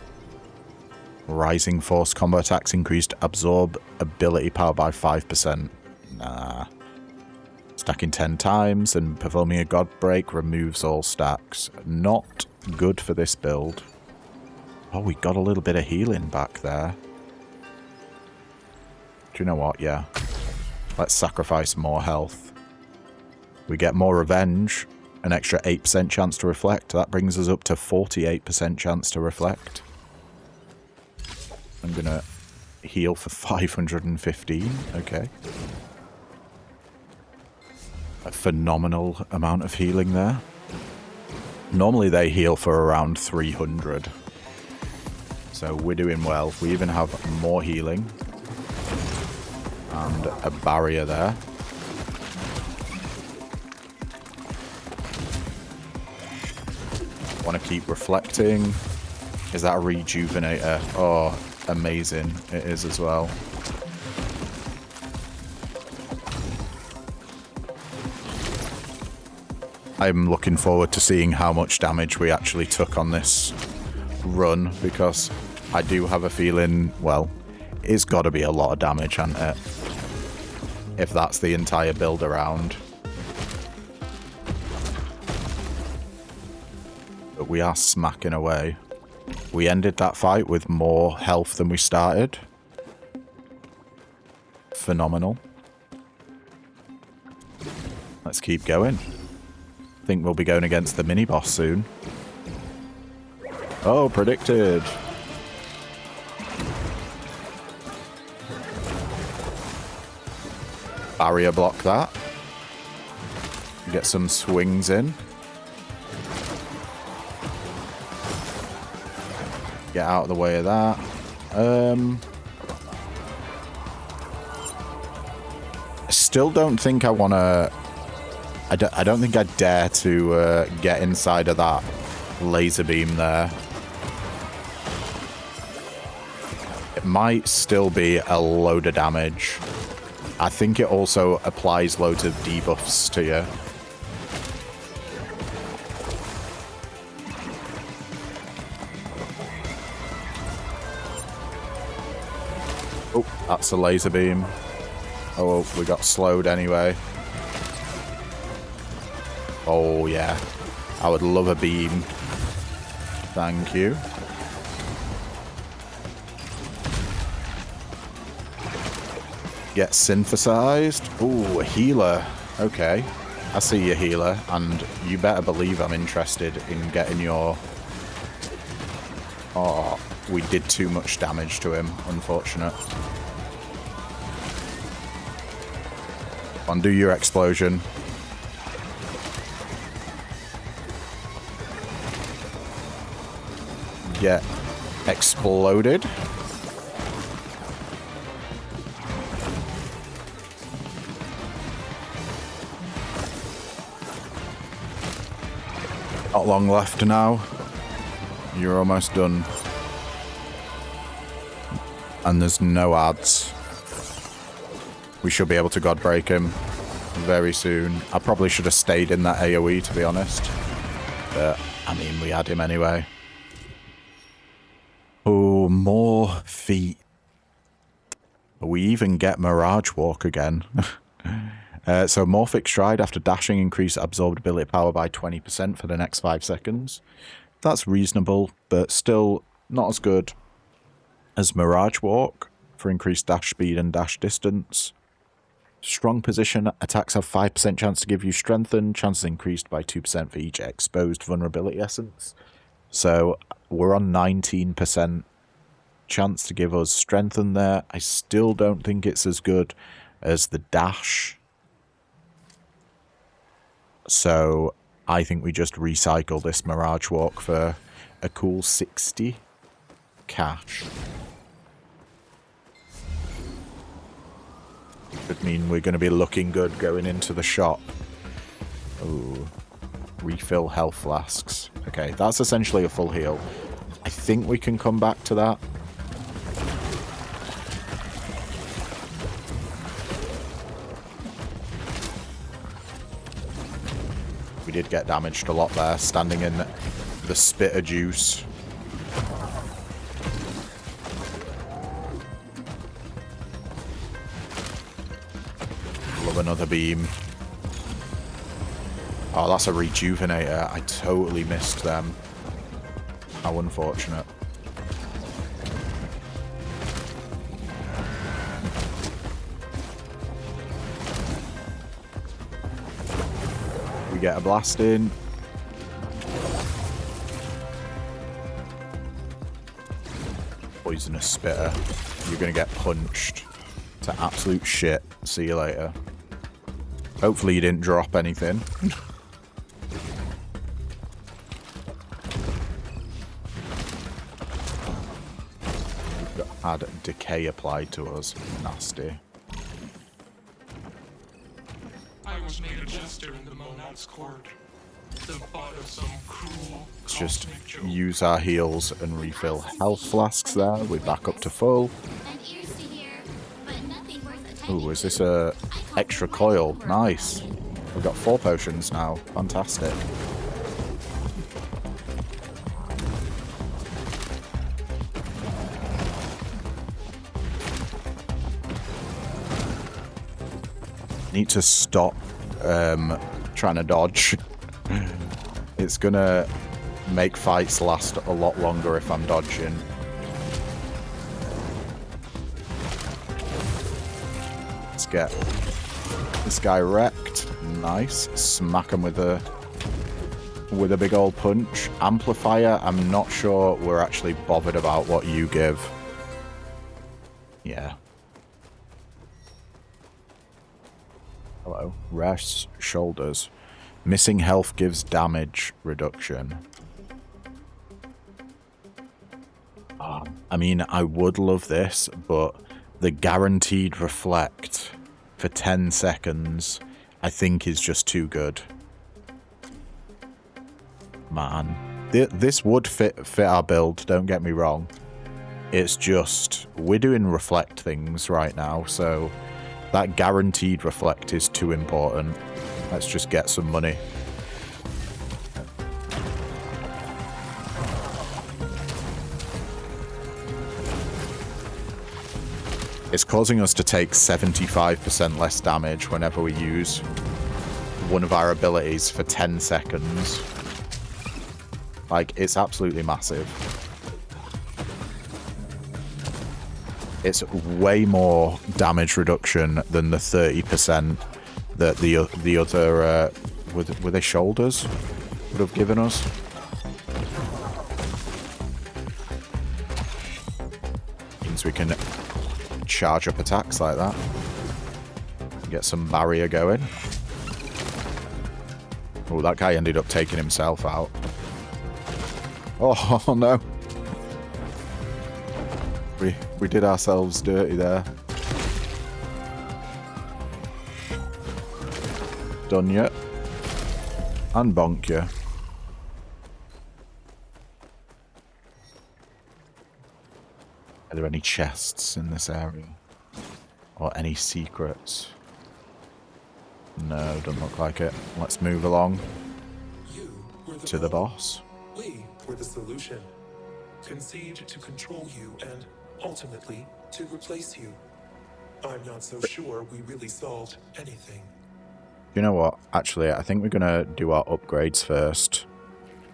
Rising force combo attacks increased absorb ability power by 5%. Nah. Stacking 10 times and performing a God Break removes all stacks. Not good for this build. Oh, we got a little bit of healing back there. Do you know what? Yeah. Let's sacrifice more health. We get more revenge. An extra 8% chance to reflect. That brings us up to 48% chance to reflect. I'm going to heal for 515. Okay. A phenomenal amount of healing there. Normally they heal for around 300. So we're doing well. We even have more healing. And a barrier there. Want to keep reflecting. Is that a rejuvenator? Oh, amazing. It is as well. I'm looking forward to seeing how much damage we actually took on this run, because I do have a feeling, well, it's got to be a lot of damage, hasn't it? If that's the entire build around. But we are smacking away. We ended that fight with more health than we started. Phenomenal. Let's keep going. I think we'll be going against the mini-boss soon. Oh, predicted. Barrier block that. Get some swings in. Get out of the way of that. I still don't think I want to... I don't think I dare to get inside of that laser beam there. It might still be a load of damage. I think it also applies loads of debuffs to you. Oh, that's a laser beam. Oh, we got slowed anyway. Oh, yeah. I would love a beam. Thank you. Get synthesized. Ooh, a healer. Okay. I see your healer, and you better believe I'm interested in getting your... Oh, we did too much damage to him. Unfortunate. Undo your explosion. Get exploded. Not long left now. You're almost done. And there's no ads. We should be able to Godbreak him very soon. I probably should have stayed in that AoE, to be honest. But, I mean, we had him anyway. Oh, So, more feet. We even get Mirage Walk again. So, Morphic Stride after dashing increase absorbed ability power by 20% for the next 5 seconds. That's reasonable, but still not as good as Mirage Walk for increased dash speed and dash distance. Strong position attacks have 5% chance to give you strengthen. Chances increased by 2% for each exposed vulnerability essence. So we're on 19% chance to give us strengthen there. I still don't think it's as good as the dash. So I think we just recycle this Mirage Walk for a cool 60 cash. Could mean we're going to be looking good going into the shop. Ooh. Refill health flasks. Okay, that's essentially a full heal. I think we can come back to that. We did get damaged a lot there, standing in the spitter juice. Love another beam. Oh, that's a rejuvenator. I totally missed them. How unfortunate. We get a blast in. Poisonous spitter. You're going to get punched to absolute shit. See you later. Hopefully you didn't drop anything. Had decay applied to us. Nasty. I was made a jester in the monad's court. The butt of some cruel Let's just cosmic joke. use our heals and refill health flasks there. We're back up to full. Ooh, is this a extra coil? Nice. We've got 4 potions now. Fantastic. Need to stop trying to dodge. It's gonna make fights last a lot longer if I'm dodging. Let's get this guy wrecked. Nice. Smack him with a big old punch. Amplifier, I'm not sure we're actually bothered about what you give. Yeah. Hello. Rare shoulders. Missing health gives damage reduction. I mean, I would love this, but the guaranteed reflect for 10 seconds, I think is just too good. Man. This would fit our build, don't get me wrong. It's just, we're doing reflect things right now, so that guaranteed reflect is too important. Let's just get some money. It's causing us to take 75% less damage whenever we use one of our abilities for 10 seconds. Like, it's absolutely massive. It's way more damage reduction than the 30% that the other were they shoulders would have given us. Means we can charge up attacks like that. Get some barrier going. Oh, that guy ended up taking himself out. Oh no. We did ourselves dirty there. Done yet? And bonk you. Are there any chests in this area? Or any secrets? No, doesn't look like it. Let's move along You were the to the problem. boss. We were the solution. conceived to control you and, ultimately, to replace you. I'm not so sure we really solved anything. You know what? Actually, I think we're going to do our upgrades first.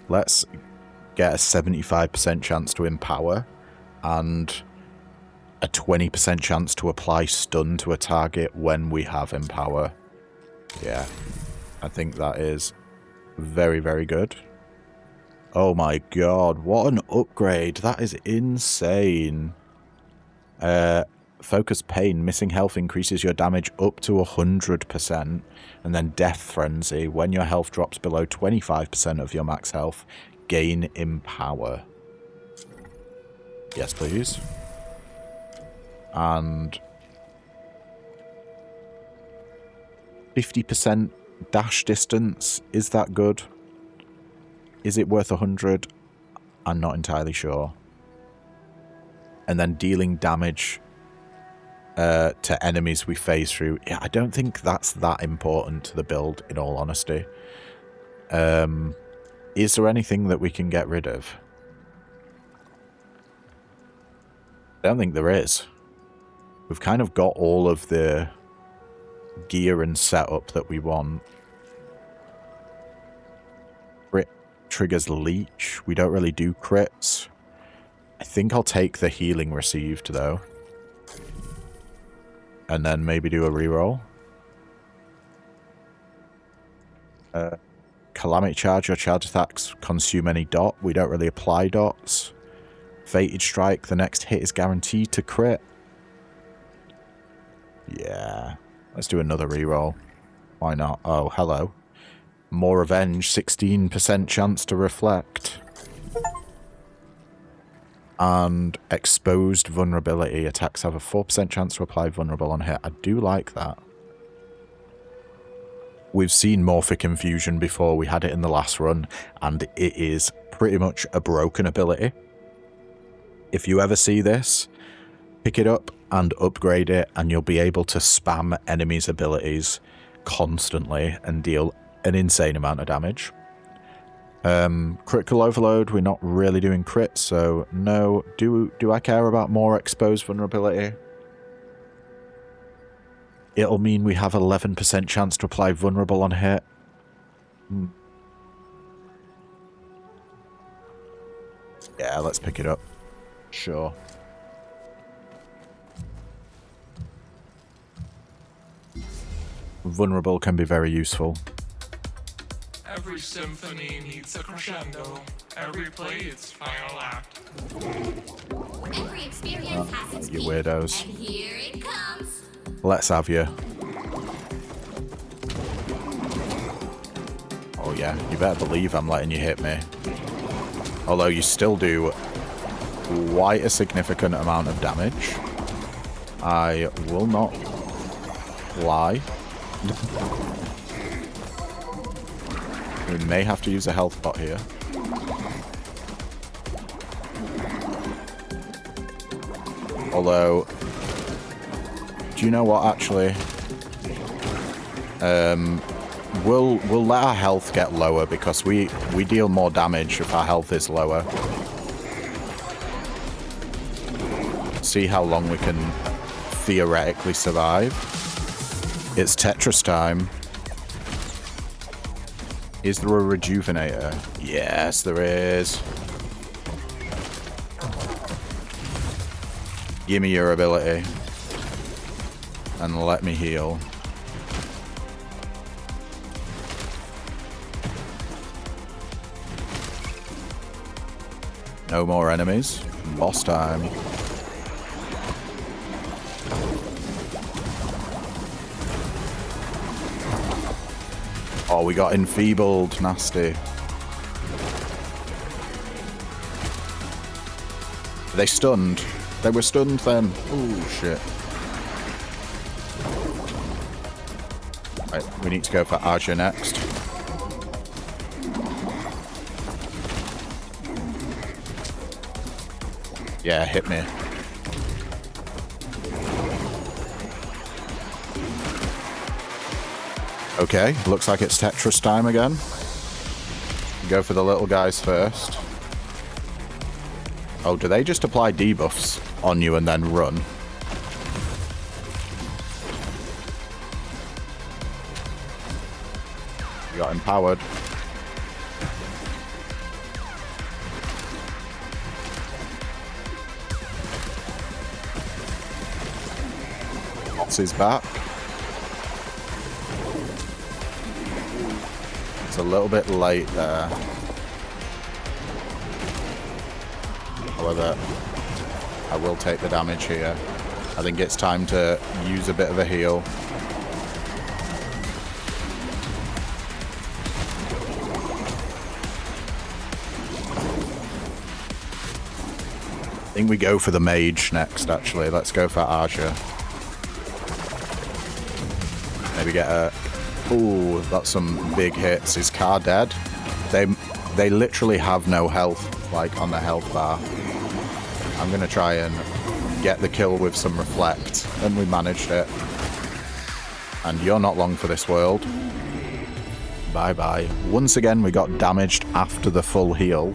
Let's get a 75% chance to empower and a 20% chance to apply stun to a target when we have empower. Yeah, I think that is very, very good. Oh my god, what an upgrade. That is insane. Focus pain. Missing health increases your damage up to 100%. And then Death Frenzy. When your health drops below 25% of your max health, gain Empower. Yes, please. And 50% dash distance. Is that good? Is it worth 100? I'm not entirely sure. And then dealing damage to enemies we phase through. Yeah, I don't think that's that important to the build, in all honesty. Is there anything that we can get rid of? I don't think there is. We've kind of got all of the gear and setup that we want. Crit triggers leech. We don't really do crits. I think I'll take the healing received, though. And then maybe do a reroll. Calamity Charge. Your charge attacks consume any dot. We don't really apply dots. Fated Strike. The next hit is guaranteed to crit. Yeah. Let's do another reroll. Why not? Oh, hello. More Revenge. 16% chance to reflect. And Exposed Vulnerability. Attacks have a 4% chance to apply vulnerable on hit. I do like that. We've seen Morphic Infusion before. We had it in the last run. And it is pretty much a broken ability. If you ever see this, pick it up and upgrade it. And you'll be able to spam enemies' abilities constantly and deal an insane amount of damage. Critical Overload, we're not really doing crits, so no. Do I care about more Exposed Vulnerability? It'll mean we have 11% chance to apply vulnerable on hit. Yeah, let's pick it up. Sure. Vulnerable can be very useful. Every symphony needs a crescendo. Every play its final act. Every experience has its You peak, weirdos. and here it comes. Let's have you. Oh yeah, you better believe I'm letting you hit me. Although you still do quite a significant amount of damage. I will not lie. We may have to use a health pot here. Although, do you know what, actually? We'll let our health get lower because we deal more damage if our health is lower. See how long we can theoretically survive. It's Tetris time. Is there a rejuvenator? Yes, there is. Give me your ability. And let me heal. No more enemies. Boss time. Oh, we got enfeebled. Nasty. Are they stunned? They were stunned then. Oh, shit. Right, we need to go for Aja next. Yeah, hit me. Okay, looks like it's Tetris time again. Go for the little guys first. Oh, do they just apply debuffs on you and then run? You got empowered. Boss is back. It's a little bit late there. However, I will take the damage here. I think it's time to use a bit of a heal. I think we go for the mage next, actually. Let's go for Aja. Maybe get a... Ooh, that's some big hits. Is Car dead? They literally have no health, like, on the health bar. I'm going to try and get the kill with some reflect. And we managed it. And you're not long for this world. Bye-bye. Once again, we got damaged after the full heal.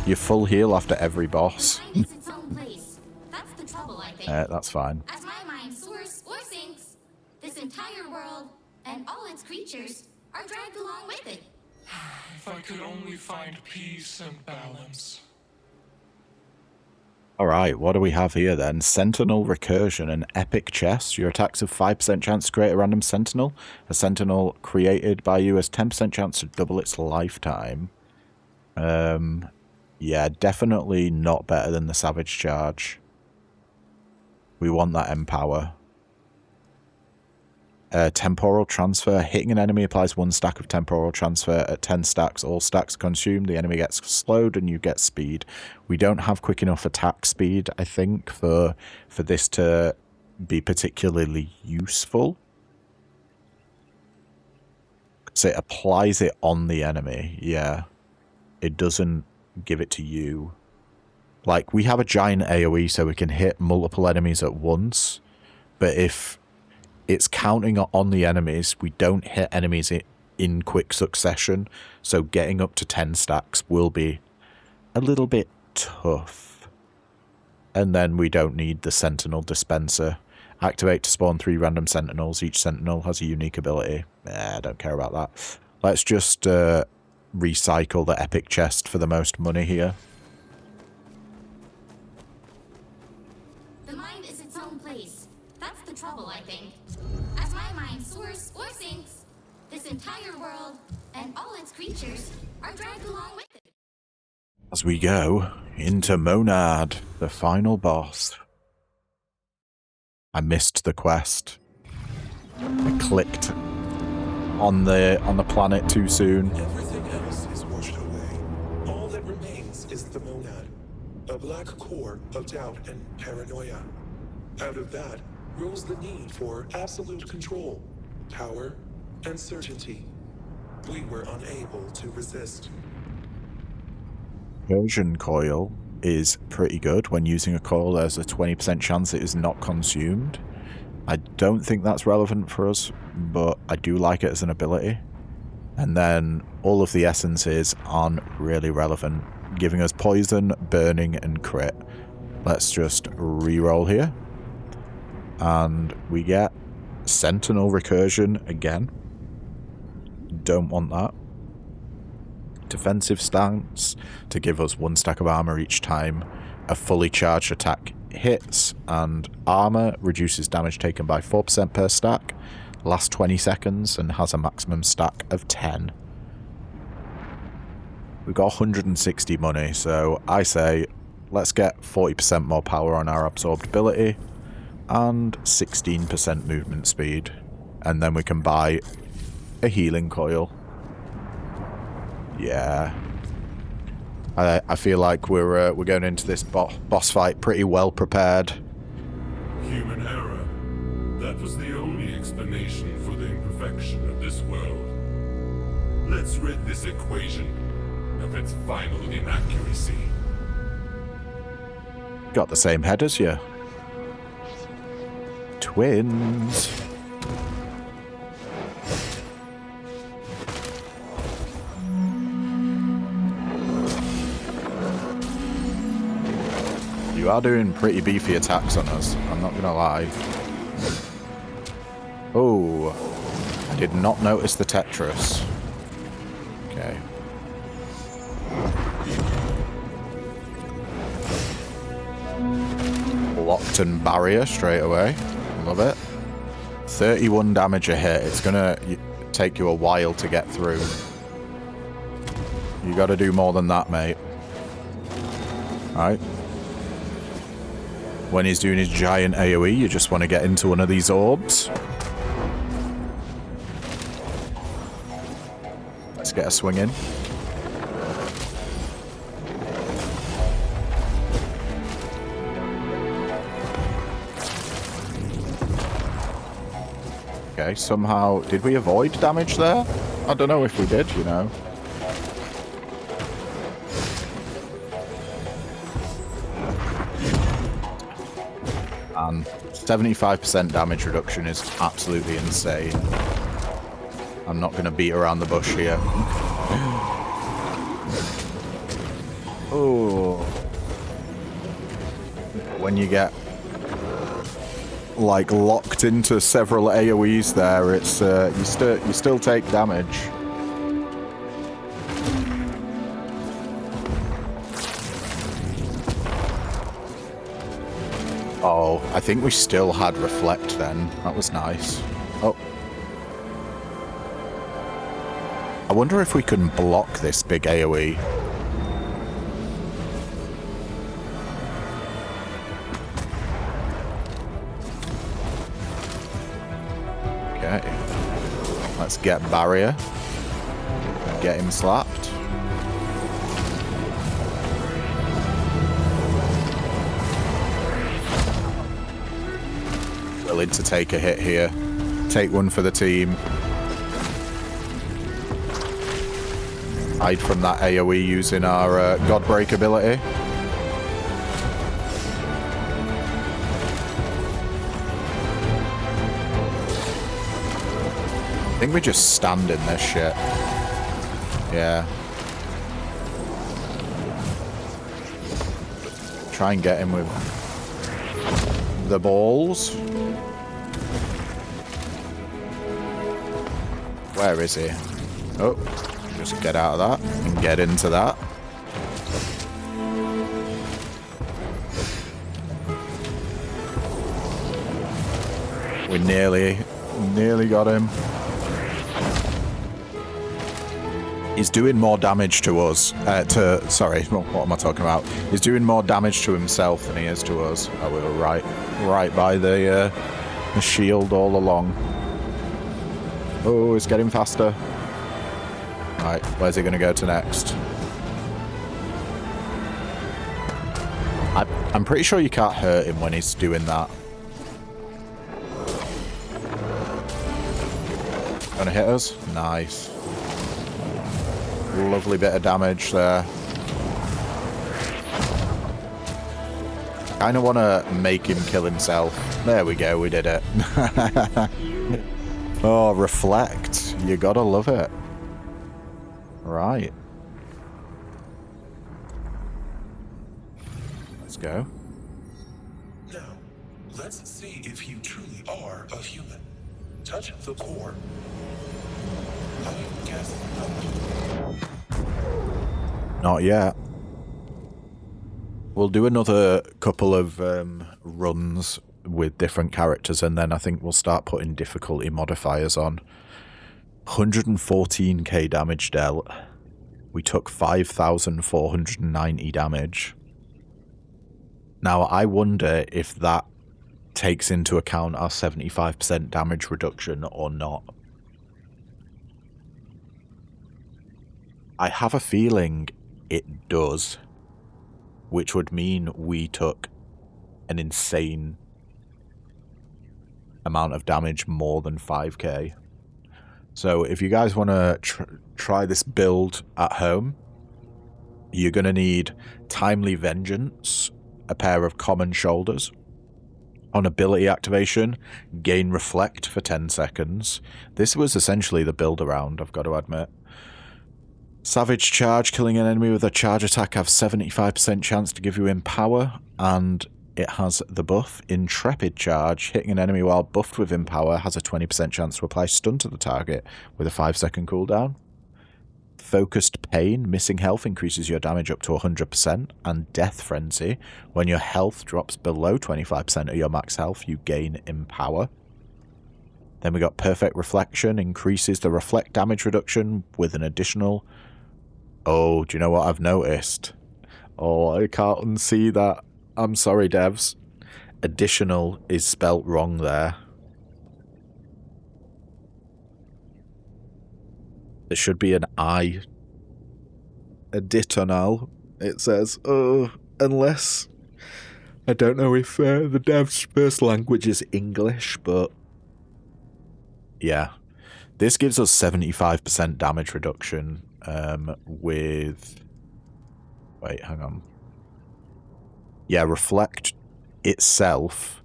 You full heal after every boss. It's its own place. That's the trouble, I think. That's fine. As my mind soars or sinks, this entire world and all its creatures are dragged along with it. If I could only find peace and balance. Alright, what do we have here then? Sentinel Recursion, an epic chest. Your attacks have 5% chance to create a random sentinel. A sentinel created by you has 10% chance to double its lifetime. Yeah, definitely not better than the Savage Charge. We want that Empower. Temporal Transfer. Hitting an enemy applies 1 stack of Temporal Transfer. At 10 stacks, all stacks consumed. The enemy gets slowed and you get speed. We don't have quick enough attack speed, I think, for this to be particularly useful. So it applies it on the enemy, yeah. It doesn't give it to you. Like, we have a giant AoE so we can hit multiple enemies at once, but if it's counting on the enemies, we don't hit enemies in quick succession, so getting up to 10 stacks will be a little bit tough. And then we don't need the Sentinel Dispenser. Activate to spawn 3 random sentinels. Each sentinel has a unique ability. I don't care about that. Let's just recycle the epic chest for the most money here. The mind is its own place. That's the trouble, I think. As my mind soars or sinks, this entire world and all its creatures are dragged along with it. As we go into Monad, the final boss. I missed the quest. I clicked on the planet too soon. Everything else is washed away. All that remains is the monad, a black core of doubt and paranoia. Out of that rose the need for absolute control, power, and certainty. We were unable to resist. Recursion coil is pretty good. When using a coil, there's a 20% chance it is not consumed. I don't think that's relevant for us, but I do like it as an ability. And then all of the essences aren't really relevant, giving us poison, burning, and crit. Let's just re-roll here. And we get Sentinel Recursion again. Don't want that. Defensive stance to give us 1 stack of armor each time a fully charged attack hits, and armor reduces damage taken by 4% per stack, lasts 20 seconds, and has a maximum stack of 10. We've got 160 money, so I say let's get 40% more power on our absorbed ability and 16% movement speed, and then we can buy a healing coil. Yeah. I feel like we're going into this boss fight pretty well prepared. Human error. That was the only explanation for the imperfection of this world. Let's rid this equation of its final inaccuracy. Got the same head as you. Twins. You are doing pretty beefy attacks on us, I'm not gonna lie. Oh, I did not notice the Tetris. Okay. Locked and barrier straight away. Love it. 31 damage a hit. It's gonna take you a while to get through. You gotta do more than that, mate. Alright. When he's doing his giant AoE, you just want to get into one of these orbs. Let's get a swing in. Okay, somehow... Did we avoid damage there? I don't know if we did, you know. And 75% damage reduction is absolutely insane. I'm not going to beat around the bush here. Oh. When you get like locked into several AoEs there, it's you still take damage. Oh, I think we still had Reflect then. That was nice. Oh. I wonder if we can block this big AoE. Okay. Let's get barrier. Get him slapped. Willing to take a hit here. Take one for the team. Hide from that AoE using our Godbreak ability. I think we just stand in this shit. Yeah. Try and get him with the balls. Where is he? Oh, just get out of that and get into that. We nearly got him. He's doing more damage to us. Sorry, what am I talking about? He's doing more damage to himself than he is to us. Oh, we were right by the shield all along. Oh, it's getting faster. Right, where's he going to go to next? I'm pretty sure you can't hurt him when he's doing that. Gonna hit us? Nice. Lovely bit of damage there. Kinda wanna make him kill himself. There we go, we did it. Oh, Reflect. You gotta love it. Right. Let's go. Now, let's see if you truly are a human. Touch the core. I guess not. Not yet. We'll do another couple of runs with different characters, and then I think we'll start putting difficulty modifiers on. 114k damage dealt. We took 5,490 damage. Now, I wonder if that takes into account our 75% damage reduction or not. I have a feeling it does, which would mean we took an insane amount of damage, more than 5k. So if you guys want to try this build at home, you're going to need Timely Vengeance, a pair of common shoulders. On ability activation, gain Reflect for 10 seconds. This was essentially the build around, I've got to admit. Savage Charge, killing an enemy with a charge attack, have 75% chance to give you Empower, and it has the buff Intrepid Charge. Hitting an enemy while buffed with Empower has a 20% chance to apply stun to the target with a 5-second cooldown. Focused Pain, missing health increases your damage up to 100%, and Death Frenzy, when your health drops below 25% of your max health, you gain Empower. Then we got Perfect Reflection, increases the reflect damage reduction with an additional... Oh, do you know what I've noticed? Oh, I can't unsee that. I'm sorry, devs. Additional is spelt wrong there. There should be an I. Additional, it says. Oh, unless... I don't know if the dev's first language is English, but... Yeah. This gives us 75% damage reduction with... Wait, hang on. Yeah, Reflect itself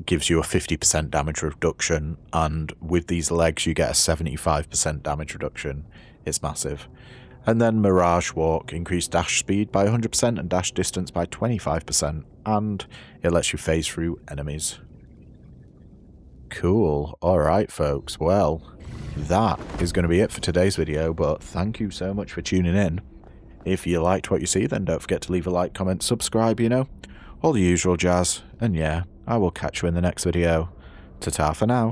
gives you a 50% damage reduction, and with these legs you get a 75% damage reduction. It's massive. And then Mirage Walk, increase dash speed by 100% and dash distance by 25%, and it lets you phase through enemies. Cool. Alright folks, well, that is going to be it for today's video, but thank you so much for tuning in. If you liked what you see, then don't forget to leave a like, comment, subscribe, you know, all the usual jazz, and yeah, I will catch you in the next video. Ta-ta for now.